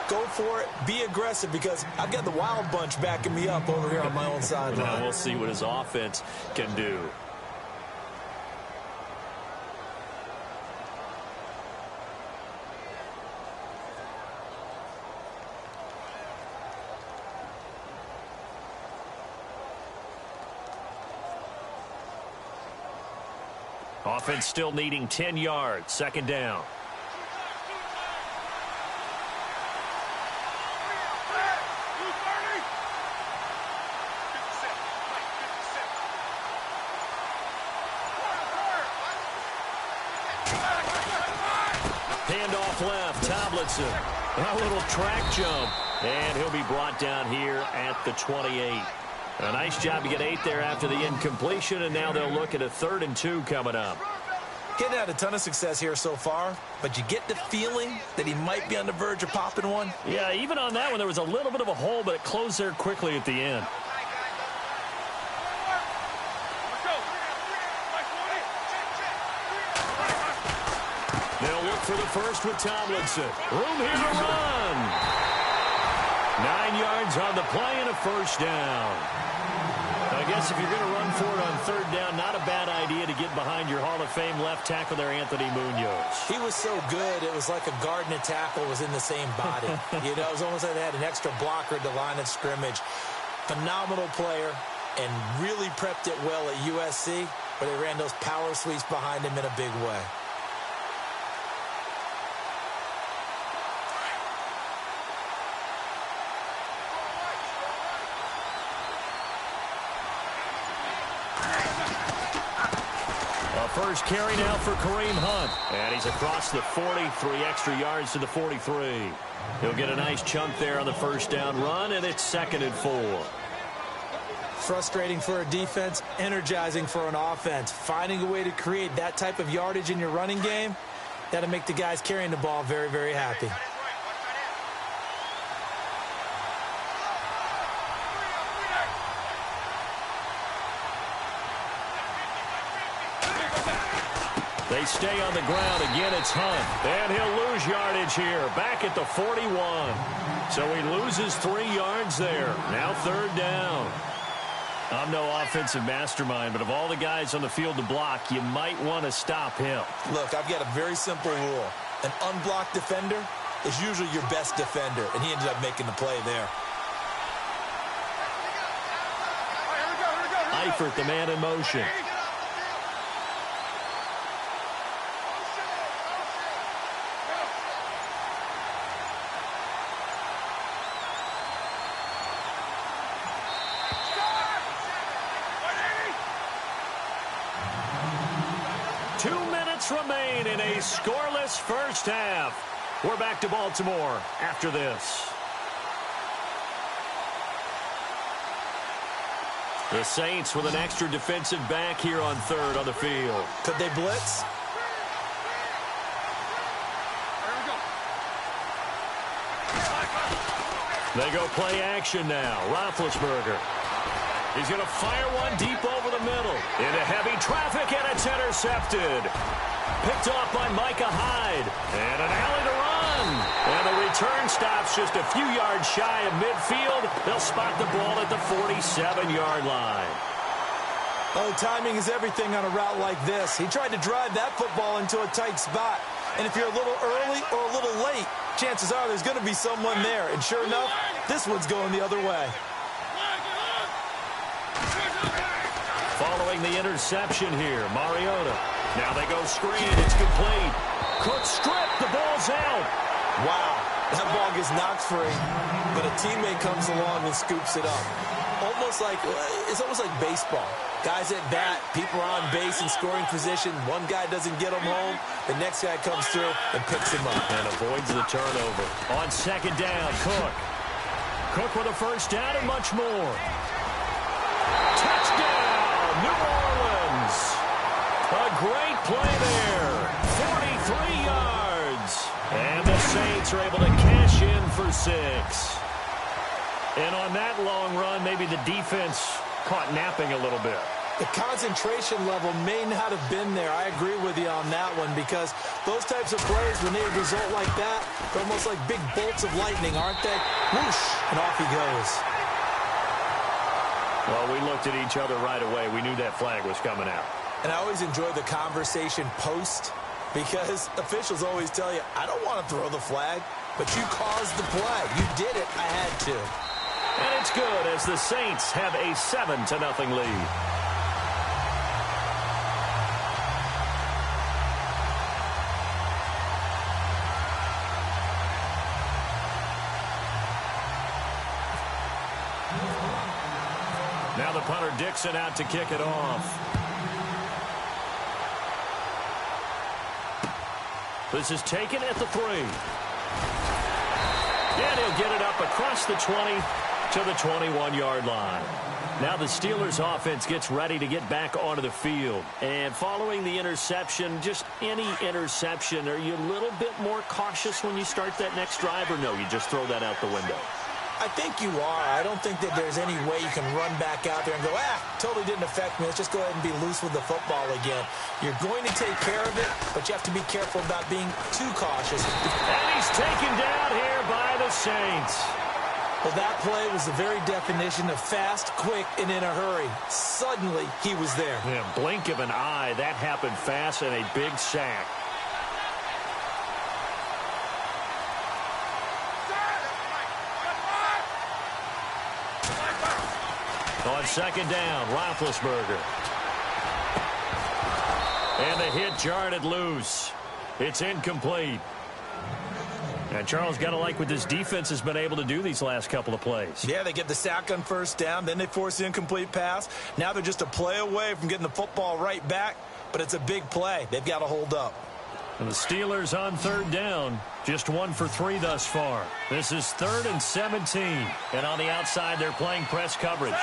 C: Go for it, be aggressive, because I've got the Wild Bunch backing me up over here on my own sideline.
A: Now we'll see what his offense can do. Offense still needing 10 yards. 2nd down. Handoff left. Tomlinson. A little track jump. And he'll be brought down here at the 28. A nice job to get 8 there after the incompletion, and now they'll look at a 3rd and 2 coming up.
E: Getting had a ton of success here so far, but you get the feeling that he might be on the verge of popping one.
A: Yeah, even on that one, there was a little bit of a hole, but it closed there quickly at the end. They'll look for the first with Tomlinson. Room here to run. 9 yards on the play and a 1st down. I guess if you're going to run for it on 3rd down, not a bad idea to get behind your Hall of Fame left tackle there, Anthony Munoz.
C: He was so good, it was like a guard and a tackle was in the same body. You know, it was almost like they had an extra blocker at the line of scrimmage. Phenomenal player, and really prepped it well at USC, where they ran those power sweeps behind him in a big way.
A: First carry now for Kareem Hunt. And he's across the 40, 3 extra yards to the 43. He'll get a nice chunk there on the 1st down run, and it's 2nd and 4.
C: Frustrating for a defense, energizing for an offense. Finding a way to create that type of yardage in your running game, that'll make the guys carrying the ball very, very happy.
D: They stay on the ground. Again, it's Hunt. And he'll lose yardage here. Back at the 41. So he loses 3 yards there. Now 3rd down. I'm no offensive mastermind, but of all the guys on the field to block, you might want to stop him.
E: Look, I've got a very simple rule. An unblocked defender is usually your best defender, and he ended up making the play there.
D: Eifert, the man in motion. Remain in a scoreless first half. We're back to Baltimore after this. The Saints with an extra defensive back here on 3rd on the field.
E: Could they blitz?
D: They go play action now. Roethlisberger. He's going to fire one deep over the middle. Into heavy traffic, and it's intercepted. Picked off by Micah Hyde. And an alley to run. And the return stops just a few yards shy of midfield. They'll spot the ball at the 47-yard line.
C: Oh, timing is everything on a route like this. He tried to drive that football into a tight spot. And if you're a little early or a little late, chances are there's going to be someone there. And sure enough, this one's going the other way.
D: Following the interception here, Mariota. Now they go screen. It's complete. Cook stripped. The ball's out.
E: Wow. That ball gets knocked free, but a teammate comes along and scoops it up. It's almost like baseball. Guys at bat, people are on base in scoring position. One guy doesn't get him home. The next guy comes through and picks him up.
D: And avoids the turnover. On 2nd down, Cook. Cook with a first down and much more. Touchdown! New Orleans. A great play there. 43 yards. And the Saints are able to cash in for 6. And on that long run, maybe the defense caught napping a little bit.
C: The concentration level may not have been there. I agree with you on that one, because those types of plays, when they result like that, they're almost like big bolts of lightning, aren't they? Whoosh, and off he goes.
D: Well, we looked at each other right away. We knew that flag was coming out.
E: And I always enjoy the conversation post, because officials always tell you, I don't want to throw the flag, but you caused the play. You did it. I had to.
D: And it's good as the Saints have a 7-0 lead. Now the punter Dixon out to kick it off. This is taken at the 3. And he'll get it up across the 20 to the 21-yard line. Now the Steelers offense gets ready to get back onto the field. And following the interception, just any interception, are you a little bit more cautious when you start that next drive, or no, you just throw that out the window?
C: I think you are. I don't think that there's any way you can run back out there and go, totally didn't affect me. Let's just go ahead and be loose with the football again. You're going to take care of it, but you have to be careful about being too cautious.
D: And he's taken down here by the Saints.
C: Well, that play was the very definition of fast, quick, and in a hurry. Suddenly, he was there.
D: Yeah, blink of an eye. That happened fast and a big sack. On 2nd down, Roethlisberger. And the hit jarred it loose. It's incomplete. And Charles, got to like what this defense has been able to do these last couple of plays.
E: Yeah, they get the sack on 1st down, then they force the incomplete pass. Now they're just a play away from getting the football right back, but it's a big play. They've got to hold up.
D: And the Steelers on 3rd down, just 1 for 3 thus far. This is 3rd and 17. And on the outside, they're playing press coverage.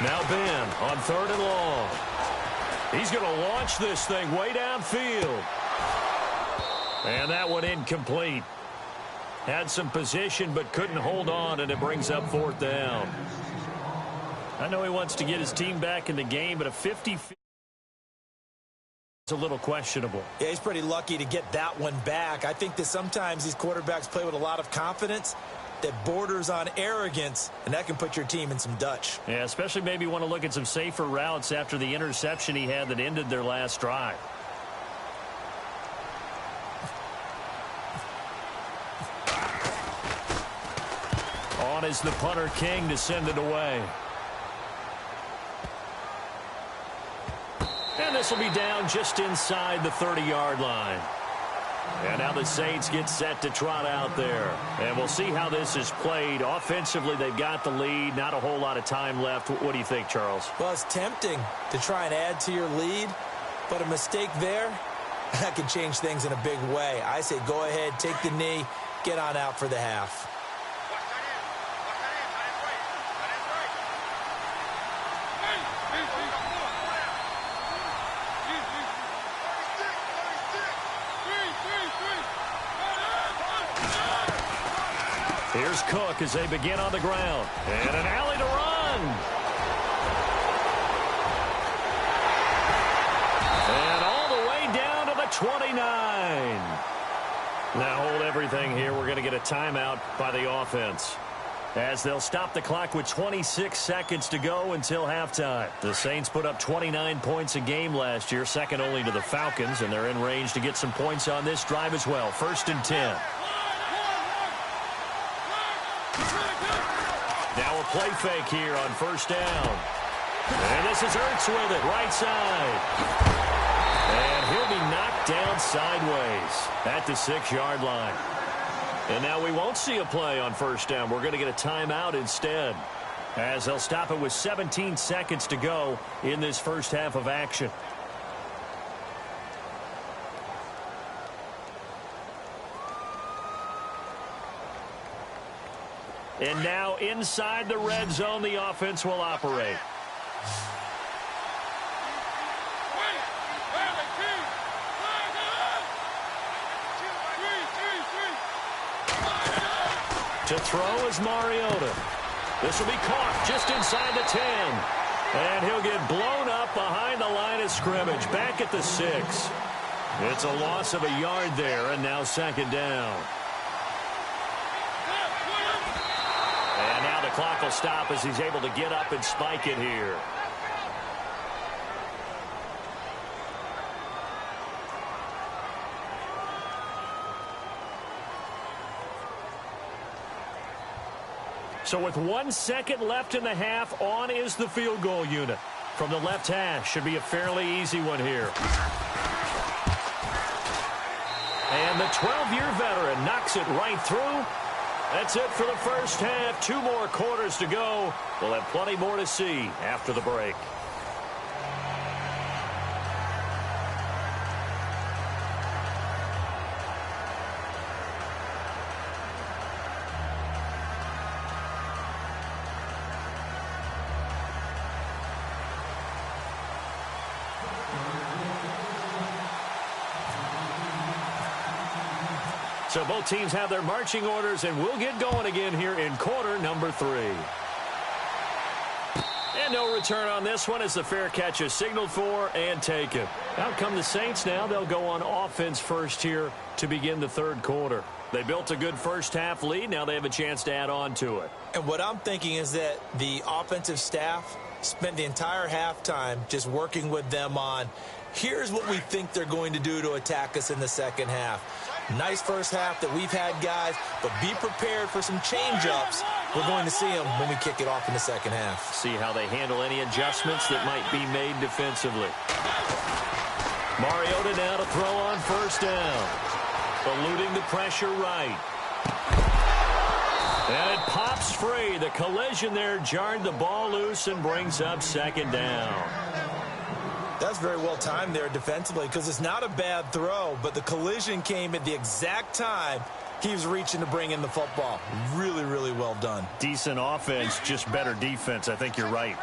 D: Now Ben on 3rd and long.
A: He's going to launch this thing way downfield. And that one incomplete. Had some position but couldn't hold on, and it brings up 4th down. I know he wants to get his team back in the game, but a 50 is a little questionable.
E: Yeah, he's pretty lucky to get that one back. I think that sometimes these quarterbacks play with a lot of confidence that borders on arrogance, and that can put your team in some Dutch.
A: Yeah, especially maybe want to look at some safer routes after the interception he had that ended their last drive. On is the punter King to send it away. And this will be down just inside the 30-yard line. And now the Saints get set to trot out there. And we'll see how this is played. Offensively, they've got the lead. Not a whole lot of time left. What do you think, Charles?
E: Well, it's tempting to try and add to your lead, but a mistake there, that can change things in a big way. I say go ahead, take the knee, get on out for the half.
A: Here's Cook as they begin on the ground. And an alley to run. And all the way down to the 29. Now hold everything here. We're going to get a timeout by the offense, as they'll stop the clock with 26 seconds to go until halftime. The Saints put up 29 points a game last year, second only to the Falcons, and they're in range to get some points on this drive as well. 1st and 10. Now a play fake here on 1st down. And this is Ertz with it, right side. And he'll be knocked down sideways at the 6-yard line. And now we won't see a play on 1st down. We're going to get a timeout instead, as they'll stop it with 17 seconds to go in this first half of action. And now inside the red zone, the offense will operate. To throw is Mariota. This will be caught just inside the 10. And he'll get blown up behind the line of scrimmage, back at the 6. It's a loss of a yard there, and now 2nd down. And now the clock will stop as he's able to get up and spike it here. So with 1 second left in the half, on is the field goal unit. From the left hash, should be a fairly easy one here. And the 12-year veteran knocks it right through. That's it for the first half. 2 more quarters to go. We'll have plenty more to see after the break. So both teams have their marching orders, and we'll get going again here in quarter number 3. And no return on this one as the fair catch is signaled for and taken. Out come the Saints now. They'll go on offense first here to begin the 3rd quarter. They built a good first half lead. Now they have a chance to add on to it.
E: And what I'm thinking is that the offensive staff spent the entire halftime just working with them on, here's what we think they're going to do to attack us in the second half. Nice first half that we've had, guys, but be prepared for some change-ups. We're going to see them when we kick it off in the second half.
A: See how they handle any adjustments that might be made defensively. Mariota now to throw on 1st down. Eluding the pressure right. And it pops free. The collision there jarred the ball loose and brings up 2nd down.
E: That's very well timed there defensively, because it's not a bad throw, but the collision came at the exact time he was reaching to bring in the football. Really, really well done.
A: Decent offense, just better defense. I think you're right.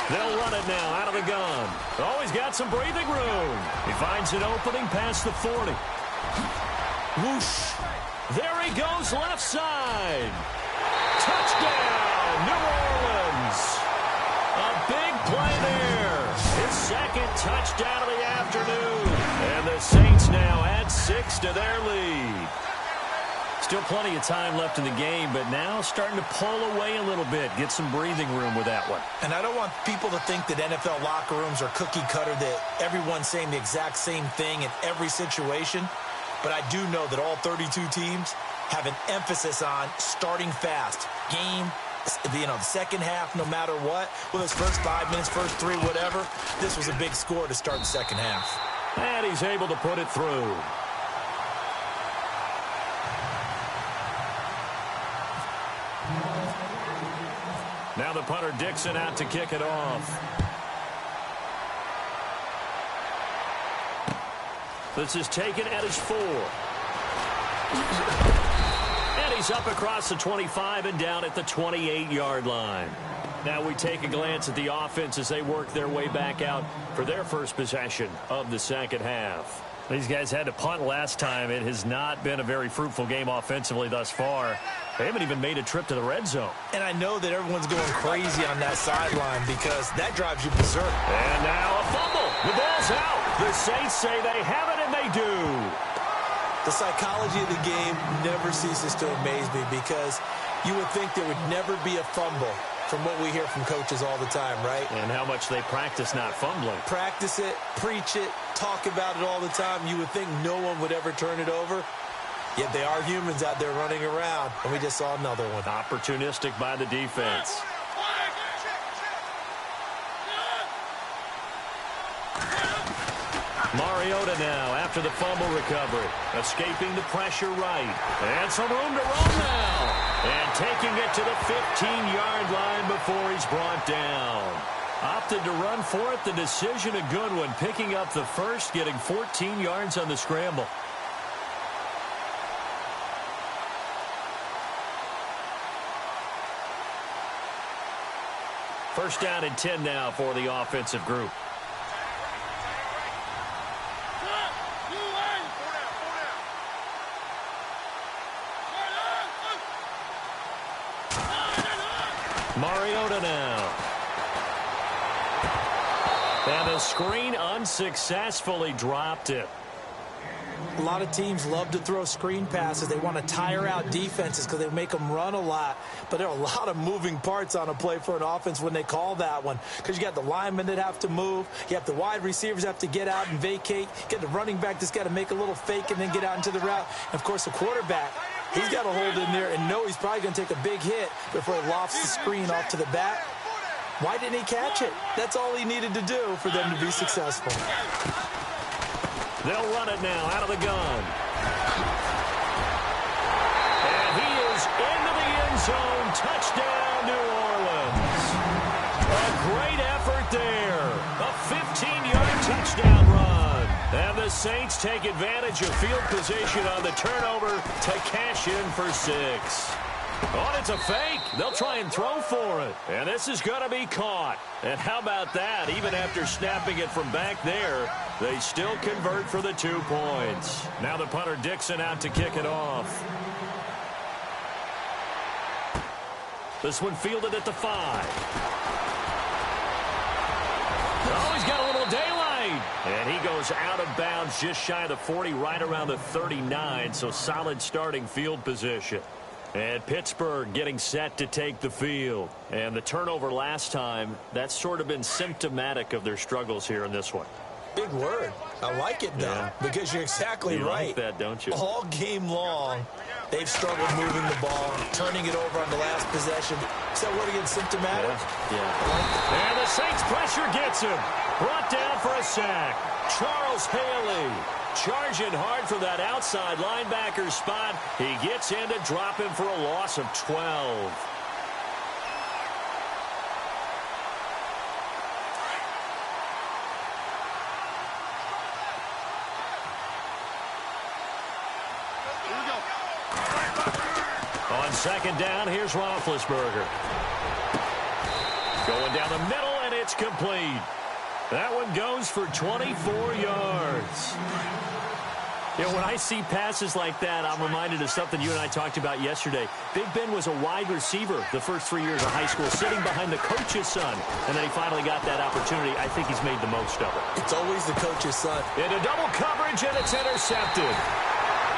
A: They'll run it now out of the gun. Oh, he's got some breathing room. He finds an opening past the 40. Whoosh. There he goes left side. Touchdown, New Orleans. A big play there. His second touchdown of the afternoon. And the Saints now add 6 to their lead. Still plenty of time left in the game, but now starting to pull away a little bit. Get some breathing room with that one.
C: And I don't want people to think that NFL locker rooms are cookie cutter, that everyone's saying the exact same thing in every situation. But I do know that all 32 teams have an emphasis on starting fast. Game, the second half, no matter what. Well, it's first 5 minutes, first 3, whatever. This was a big score to start the second half.
A: And he's able to put it through. Now the punter Dixon out to kick it off. This is taken at his 4. And he's up across the 25 and down at the 28-yard line. Now we take a glance at the offense as they work their way back out for their first possession of the second half. These guys had to punt last time. It has not been a very fruitful game offensively thus far. They haven't even made a trip to the red zone.
C: And I know that everyone's going crazy on that sideline because that drives you berserk.
A: And now a fumble. The ball's out. The Saints say they have it, and they do.
C: The psychology of the game never ceases to amaze me because you would think there would never be a fumble from what we hear from coaches all the time, right?
A: And how much they practice not fumbling.
C: Practice it, preach it, talk about it all the time. You would think no one would ever turn it over. Yet they are humans out there running around, and we just saw another one.
A: Opportunistic by the defense. Mariota now after the fumble recovery. Escaping the pressure right. And some room to run now. And taking it to the 15-yard line before he's brought down. Opted to run for it. The decision a good one. Picking up the first, getting 14 yards on the scramble. First down and 10 now for the offensive group. Mariota now. And the screen unsuccessfully dropped it.
C: A lot of teams love to throw screen passes. They want to tire out defenses because they make them run a lot. But there are a lot of moving parts on a play for an offense when they call that one. Because you got the linemen that have to move. You have the wide receivers have to get out and vacate. You get the running back that's got to make a little fake and then get out into the route. And, of course, the quarterback, he's got to hold in there and know he's probably going to take a big hit before he lofts the screen off to the back. Why didn't he catch it? That's all he needed to do for them to be successful.
A: They'll run it now out of the gun. And he is into the end zone. Touchdown, New Orleans. A great effort there. A 15-yard touchdown run. And the Saints take advantage of field position on the turnover to cash in for 6. Oh, it's a fake. They'll try and throw for it. And this is going to be caught. And how about that? Even after snapping it from back there, they still convert for the 2 points. Now the punter Dixon out to kick it off. This one fielded at the 5. Oh, he's got a little daylight. And he goes out of bounds just shy of the 40, right around the 39. So solid starting field position. And Pittsburgh getting set to take the field. And the turnover last time, that's sort of been symptomatic of their struggles here in this one.
C: Big word. I like it, though, because you're exactly right.
A: You like that, don't you?
C: All game long, they've struggled moving the ball, turning it over on the last possession. Is that word again, symptomatic?
A: Yeah. And the Saints pressure gets him. Brought down for a sack. Charles Haley charging hard for that outside linebacker spot. He gets in to drop him for a loss of 12. On second down, here's Roethlisberger. Going down the middle, and it's complete. That one goes for 24 yards. You know, when I see passes like that, I'm reminded of something you and I talked about yesterday. Big Ben was a wide receiver the first 3 years of high school, sitting behind the coach's son. And then he finally got that opportunity. I think he's made the most of it.
C: It's always the coach's son.
A: Into double coverage, and it's intercepted.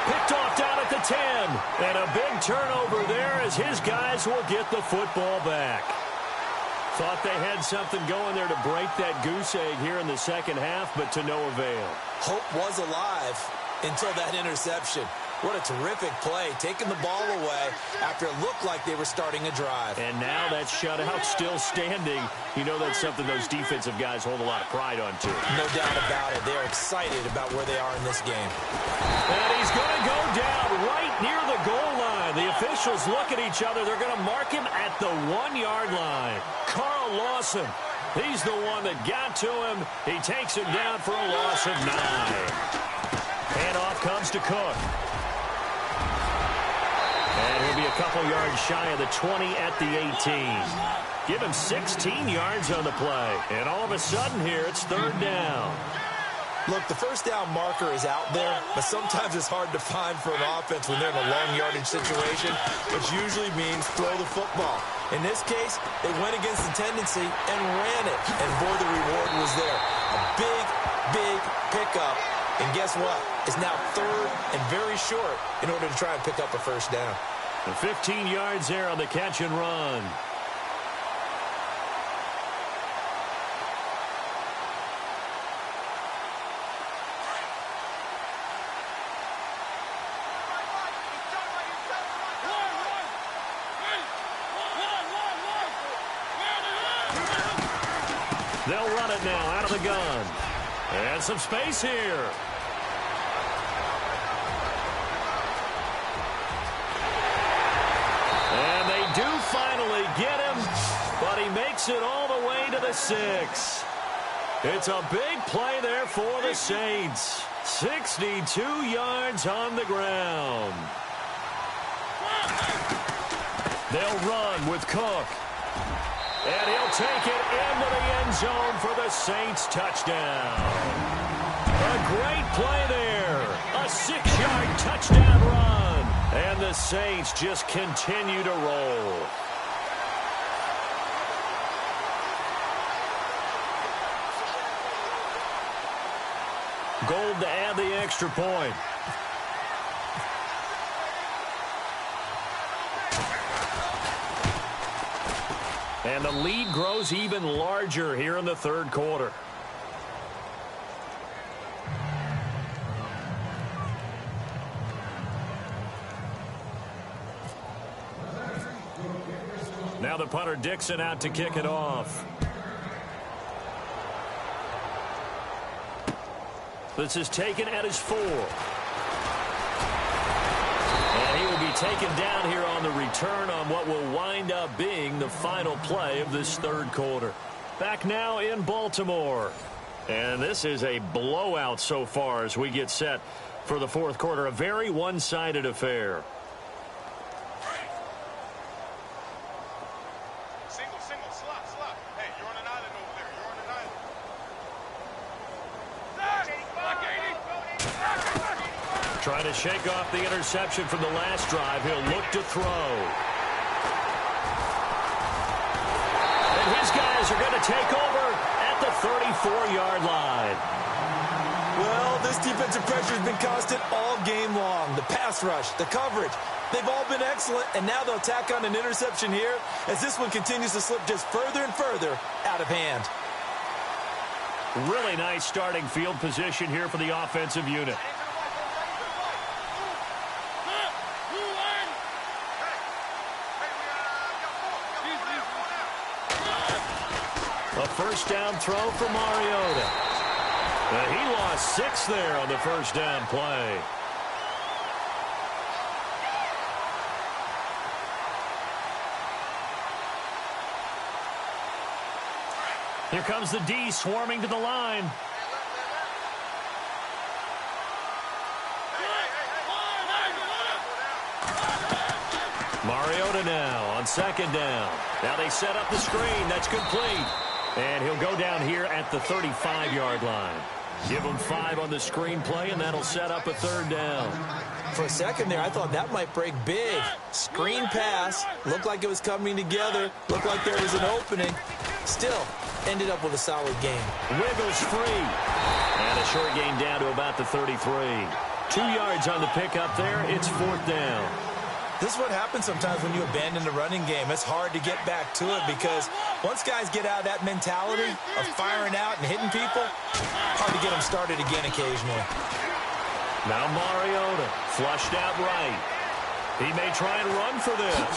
A: Picked off down at the 10. And a big turnover there as his guys will get the football back. Thought they had something going there to break that goose egg here in the second half, but to no avail.
C: Hope was alive until that interception. What a terrific play, taking the ball away after it looked like they were starting a drive.
A: And now that shutout still standing. You know that's something those defensive guys hold a lot of pride on, too.
C: No doubt about it. They're excited about where they are in this game.
A: And he's going to go down right near the goal line. The officials look at each other. They're going to mark him at the 1-yard line. Carl Lawson, he's the one that got to him. He takes him down for a loss of 9. Handoff comes to Cook. And he'll be a couple yards shy of the 20 at the 18. Give him 16 yards on the play. And all of a sudden here, it's third down.
C: Look, the first down marker is out there, but sometimes it's hard to find for an offense when they're in a long yardage situation, which usually means throw the football. In this case, they went against the tendency and ran it. And boy, the reward was there. A big, big pickup. And guess what? It's now third and very short in order to try and pick up a first down.
A: And 15 yards there on the catch and run. They'll run it now out of the gun. And some space here. And they do finally get him, but he makes it all the way to the 6. It's a big play there for the Saints. 62 yards on the ground. They'll run with Cook. And he'll take it into the end zone for the Saints touchdown. A great play there. A 6-yard touchdown run. And the Saints just continue to roll. Gold to add the extra point. And the lead grows even larger here in the third quarter. Now the punter Dixon out to kick it off. This is taken at his 4. And he will be taken down here on the return on what will wind up being the final play of this third quarter. Back now in Baltimore. And this is a blowout so far as we get set for the fourth quarter. A very one-sided affair.
B: Single, slot. Hey, you're on an island over there. You're on an island.
A: Trying to shake off the interception from the last drive. He'll look to throw. And his guys are going to take over at the 34-yard line.
C: Well, this defensive pressure has been constant all game long. The pass rush, the coverage, they've all been excellent, and now they'll tack on an interception here as this one continues to slip just further and further out of hand.
A: Really nice starting field position here for the offensive unit. A first down throw for Mariota. And he lost 6 there on the first down play. Here comes the D swarming to the line. Mariota now on second down. Now they set up the screen. That's complete. And he'll go down here at the 35-yard line. Give him 5 on the screenplay, and that'll set up a third down.
C: For a second there, I thought that might break big. Screen pass. Looked like it was coming together. Looked like there was an opening. Still, ended up with a solid game.
A: Wiggles free. And a short gain down to about the 33. 2 yards on the pickup there. It's fourth down.
E: This is what happens sometimes when you abandon the running game. It's hard to get back to it because once guys get out of that mentality of firing out and hitting people, hard to get them started again occasionally.
A: Now Mariota, flushed out right. He may try and run for this.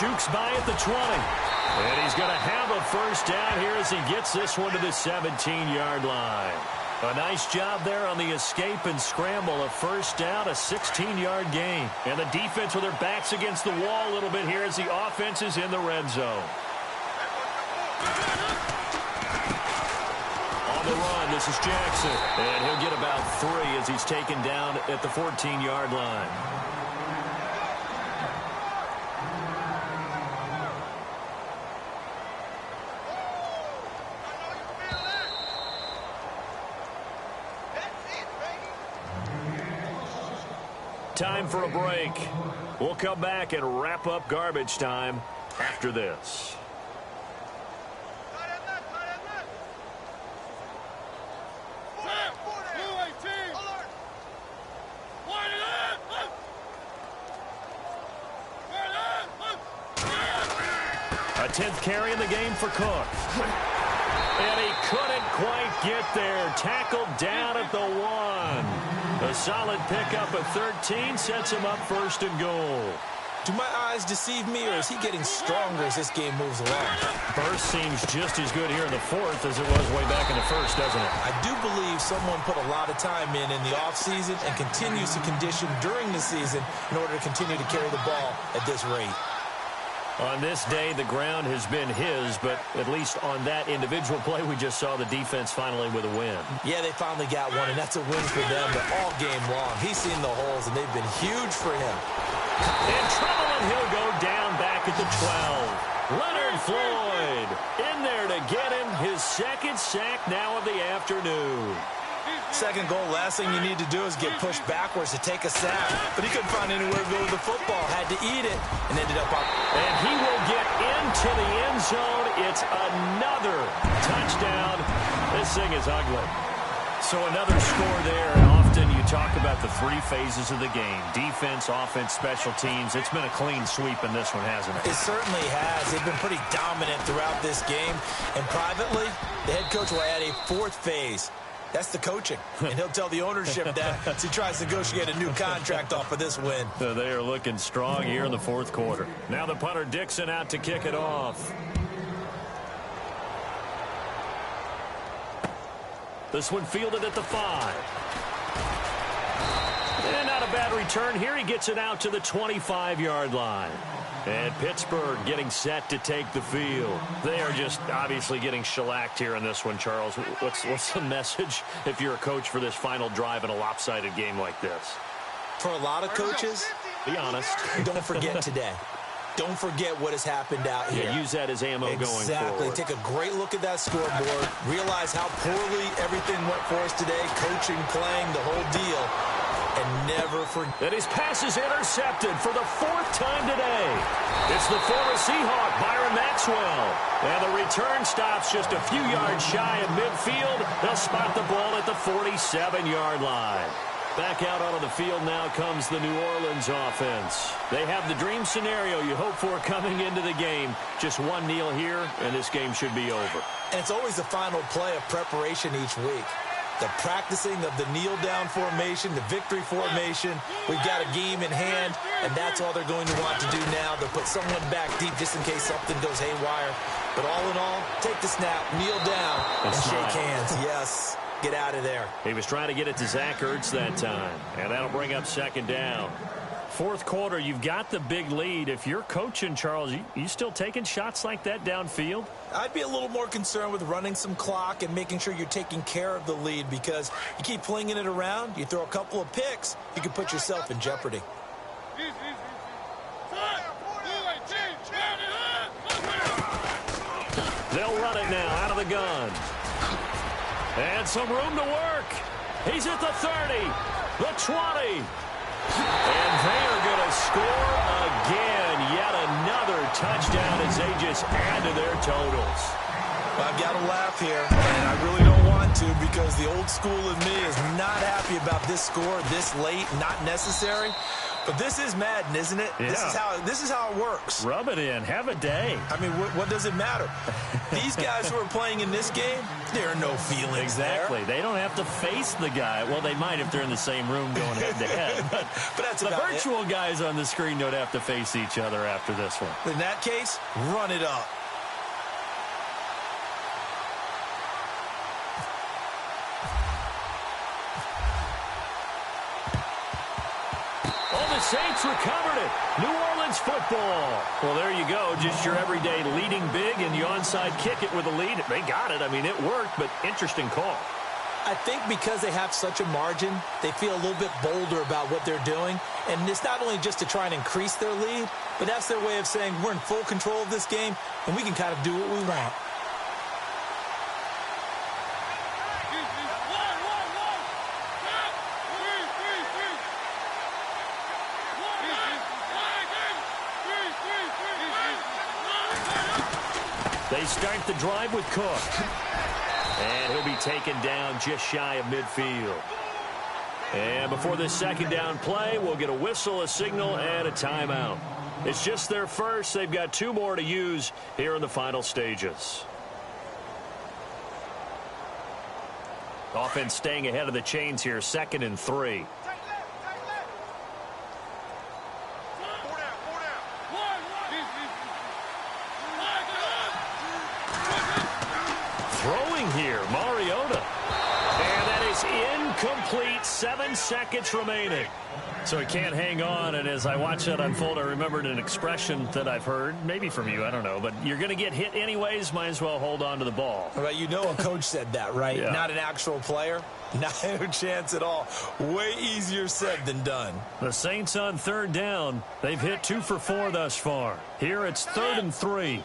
A: Jukes by at the 20. And he's going to have a first down here as he gets this one to the 17-yard line. A nice job there on the escape and scramble. A first down, a 16-yard gain. And the defense with their backs against the wall a little bit here as the offense is in the red zone. On the run, this is Jackson. And he'll get about 3 as he's taken down at the 14-yard line. Time for a break. We'll come back and wrap up garbage time after this. A 10th carry in the game for Cook. And he couldn't quite get there. Tackled down at the 1. A solid pickup at 13 sets him up first and goal.
C: Do my eyes deceive me, or is he getting stronger as this game moves along?
A: Burst seems just as good here in the 4th as it was way back in the 1st, doesn't it?
C: I do believe someone put a lot of time in the offseason and continues to condition during the season in order to continue to carry the ball at this rate.
A: On this day, the ground has been his, but at least on that individual play, we just saw the defense finally with a win.
C: Yeah, they finally got one, and that's a win for them, but all game long. He's seen the holes, and they've been huge for him.
A: In trouble, and he'll go down back at the 12. Leonard Floyd in there to get him his second sack now of the afternoon.
E: Second goal, last thing you need to do is get pushed backwards to take a sack. But he couldn't find anywhere to go with the football. Had to eat it and ended up on.
A: And he will get into the end zone. It's another touchdown. This thing is ugly. So another score there. And often you talk about the 3 phases of the game. Defense, offense, special teams. It's been a clean sweep in this one, hasn't it?
C: It certainly has. They've been pretty dominant throughout this game. And privately, the head coach will add a 4th phase. That's the coaching, and he'll tell the ownership that as he tries to negotiate a new contract off of this win.
A: They are looking strong here in the 4th quarter. Now the punter Dixon out to kick it off. This one fielded at the 5. And not a bad return here. He gets it out to the 25-yard line. And Pittsburgh getting set to take the field. They are just obviously getting shellacked here in this one, Charles. What's the message if you're a coach for this final drive in a lopsided game like this?
C: For a lot of coaches,
A: be honest.
C: Don't forget today. Don't forget what has happened out here.
A: Yeah, use that as ammo going forward.
C: Exactly. Take a great look at that scoreboard. Realize how poorly everything went for us today. Coaching, playing, the whole deal. And never forget.
A: And his pass is intercepted for the 4th time today. It's the former Seahawk, Byron Maxwell. And the return stops just a few yards shy of midfield. They'll spot the ball at the 47-yard line. Back out onto the field now comes the New Orleans offense. They have the dream scenario you hope for coming into the game. Just one kneel here, and this game should be over.
C: And it's always the final play of preparation each week. The practicing of the kneel-down formation, the victory formation. We've got a game in hand, and that's all they're going to want to do now. They'll put someone back deep just in case something goes haywire. But all in all, take the snap, kneel down, and shake hands. Yes, get out of there.
A: He was trying to get it to Zach Ertz that time, and that'll bring up second down. 4th quarter, you've got the big lead. If you're coaching, Charles, you still taking shots like that downfield?
C: I'd be a little more concerned with running some clock and making sure you're taking care of the lead, because you keep flinging it around, you throw a couple of picks, you can put yourself in jeopardy.
A: run it now out of the gun. And some room to work. He's at the 30, the 20. And they are going to score again. Yet another touchdown as they just add to their totals.
E: I've got to laugh here, and I really don't want to because the old school in me is not happy about this score this late, not necessary. But this is Madden, isn't it?
A: Yeah.
E: This is how it works.
A: Rub it in. Have a day.
E: I mean, what does it matter? These guys who are playing in this game, there are no feelings
A: Exactly.
E: there.
A: They don't have to face the guy. Well, they might if they're in the same room going head-to-head. But
E: that's
A: the
E: about
A: virtual guys on the screen don't have to face each other after this one.
E: In that case, run it up.
A: The Saints recovered it. New Orleans football. Well, there you go. Just your everyday leading big, and you onside kick it with a lead. They got it. I mean, it worked, but interesting call.
C: I think because they have such a margin, they feel a little bit bolder about what they're doing. And it's not only just to try and increase their lead, but that's their way of saying we're in full control of this game, and we can kind of do what we want.
A: They start the drive with Cook. And he'll be taken down just shy of midfield. And before this second down play, we'll get a whistle, a signal, and a timeout. It's just their first. They've got 2 more to use here in the final stages. Offense staying ahead of the chains here, 2nd and 3. Throwing here, Mariota. And that is incomplete. 7 seconds remaining. So he can't hang on, and as I watch that unfold, I remembered an expression that I've heard, maybe from you, I don't know, but you're going to get hit anyways, might as well hold on to the ball.
E: Well, you know a coach said that, right?
A: Yeah.
E: Not an actual player. No chance at all. Way easier said than done.
A: The Saints on 3rd down. They've hit 2 for 4 thus far. Here it's 3rd and 3.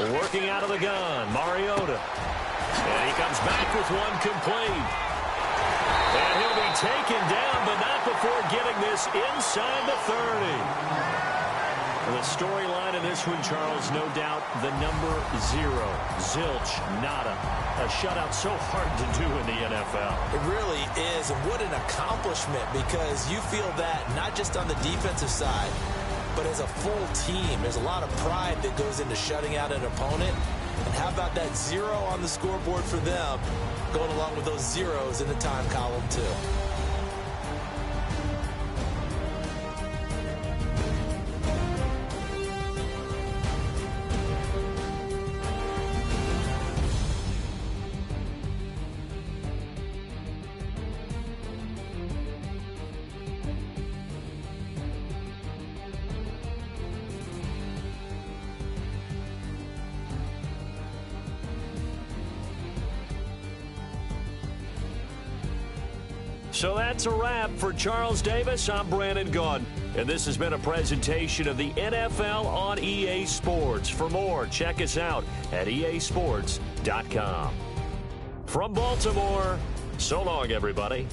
A: Working out of the gun, Mariota. And he comes back with one complete. And he'll be taken down, but not before getting this inside the 30. And the storyline in this one, Charles, no doubt the number 0. Zilch, nada. A shutout so hard to do in the NFL.
C: It really is, and what an accomplishment, because you feel that not just on the defensive side, but as a full team. There's a lot of pride that goes into shutting out an opponent. And how about that 0 on the scoreboard for them, going along with those zeros in the time column, too.
A: So that's a wrap for Charles Davis. I'm Brandon Gaudin, and this has been a presentation of the NFL on EA Sports. For more, check us out at easports.com. From Baltimore, so long, everybody.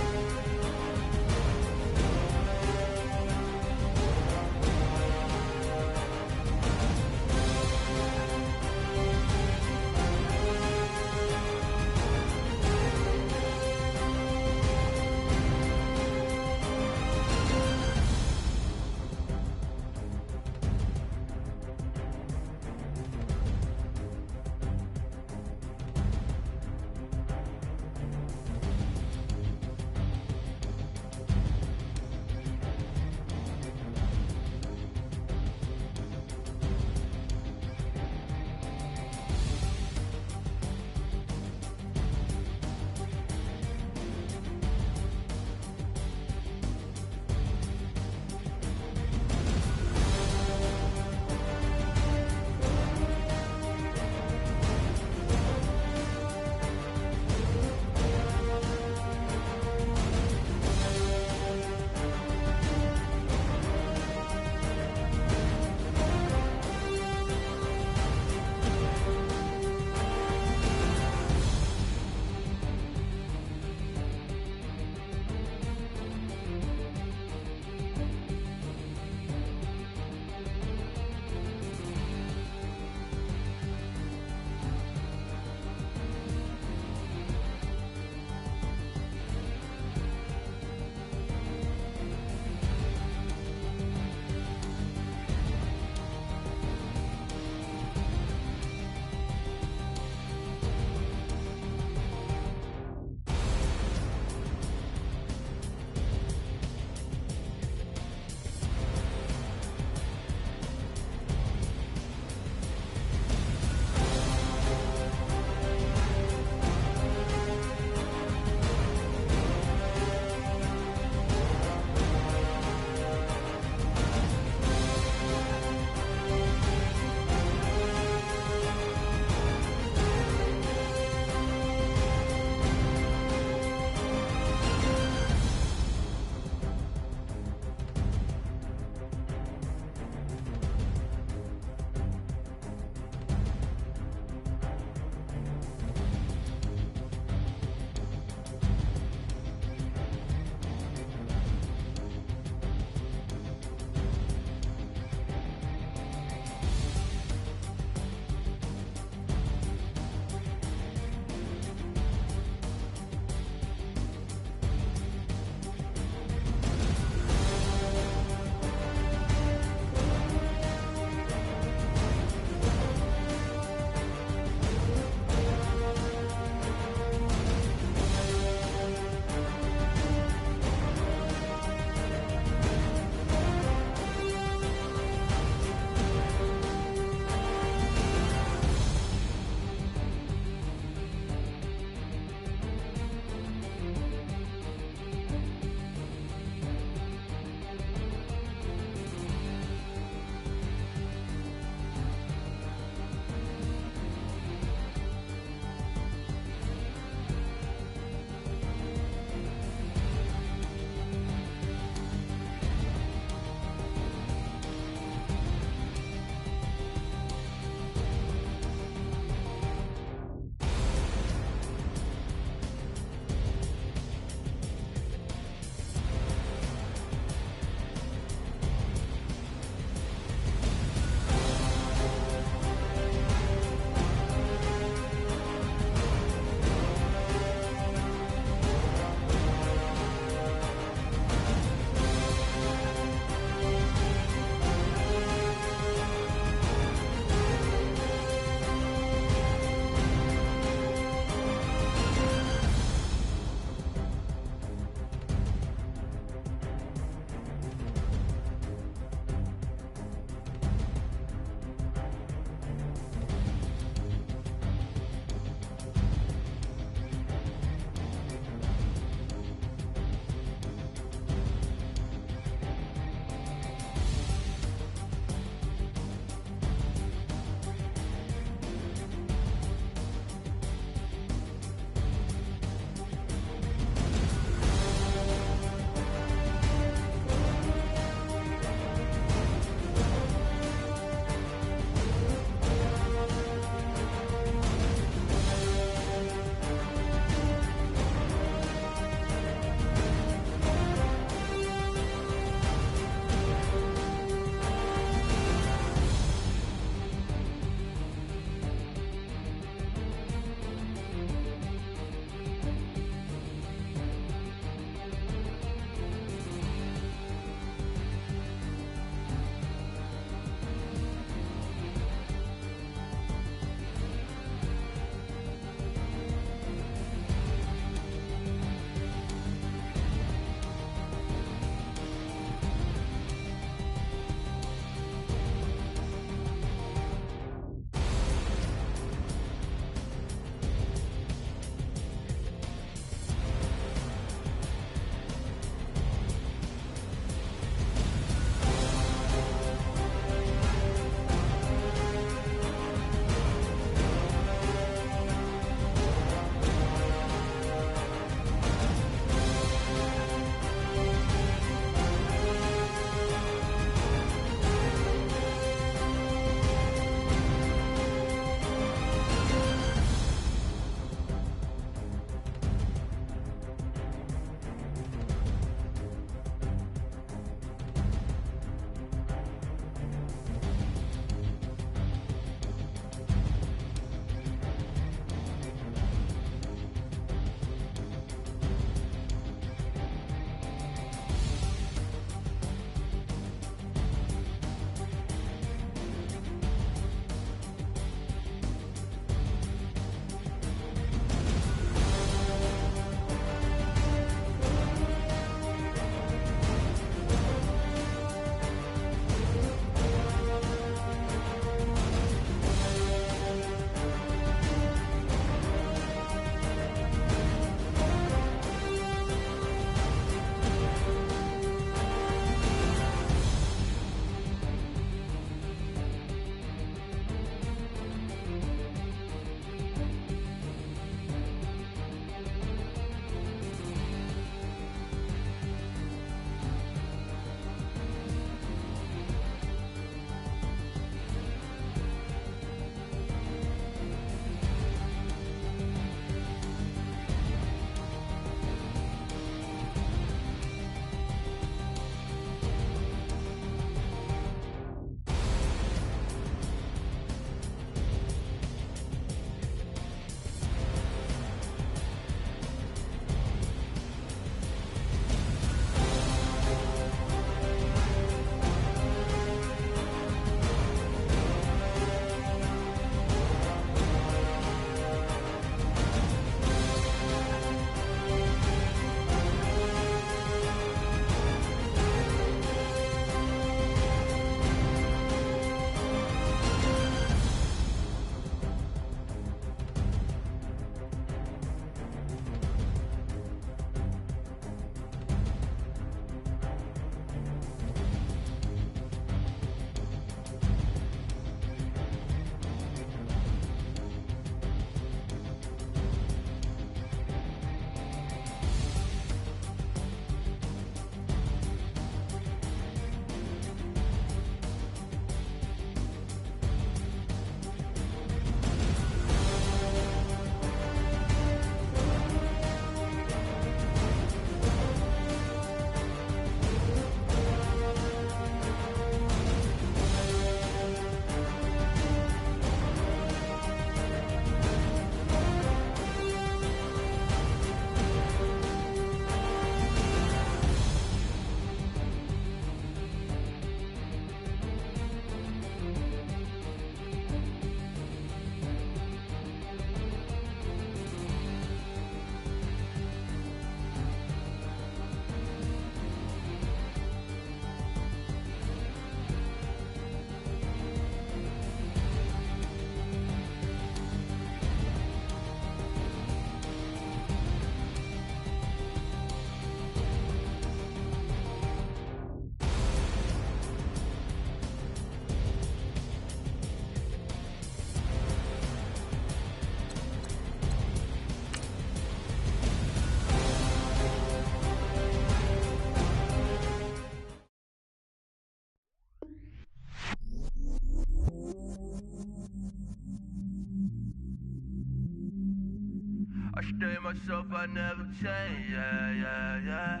H: I stay myself, I never change, yeah.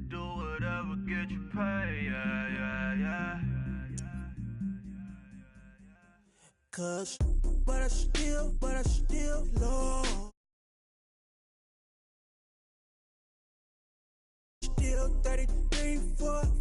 H: Do whatever, get you paid, yeah.
I: Cause, but I still love. Still 33 for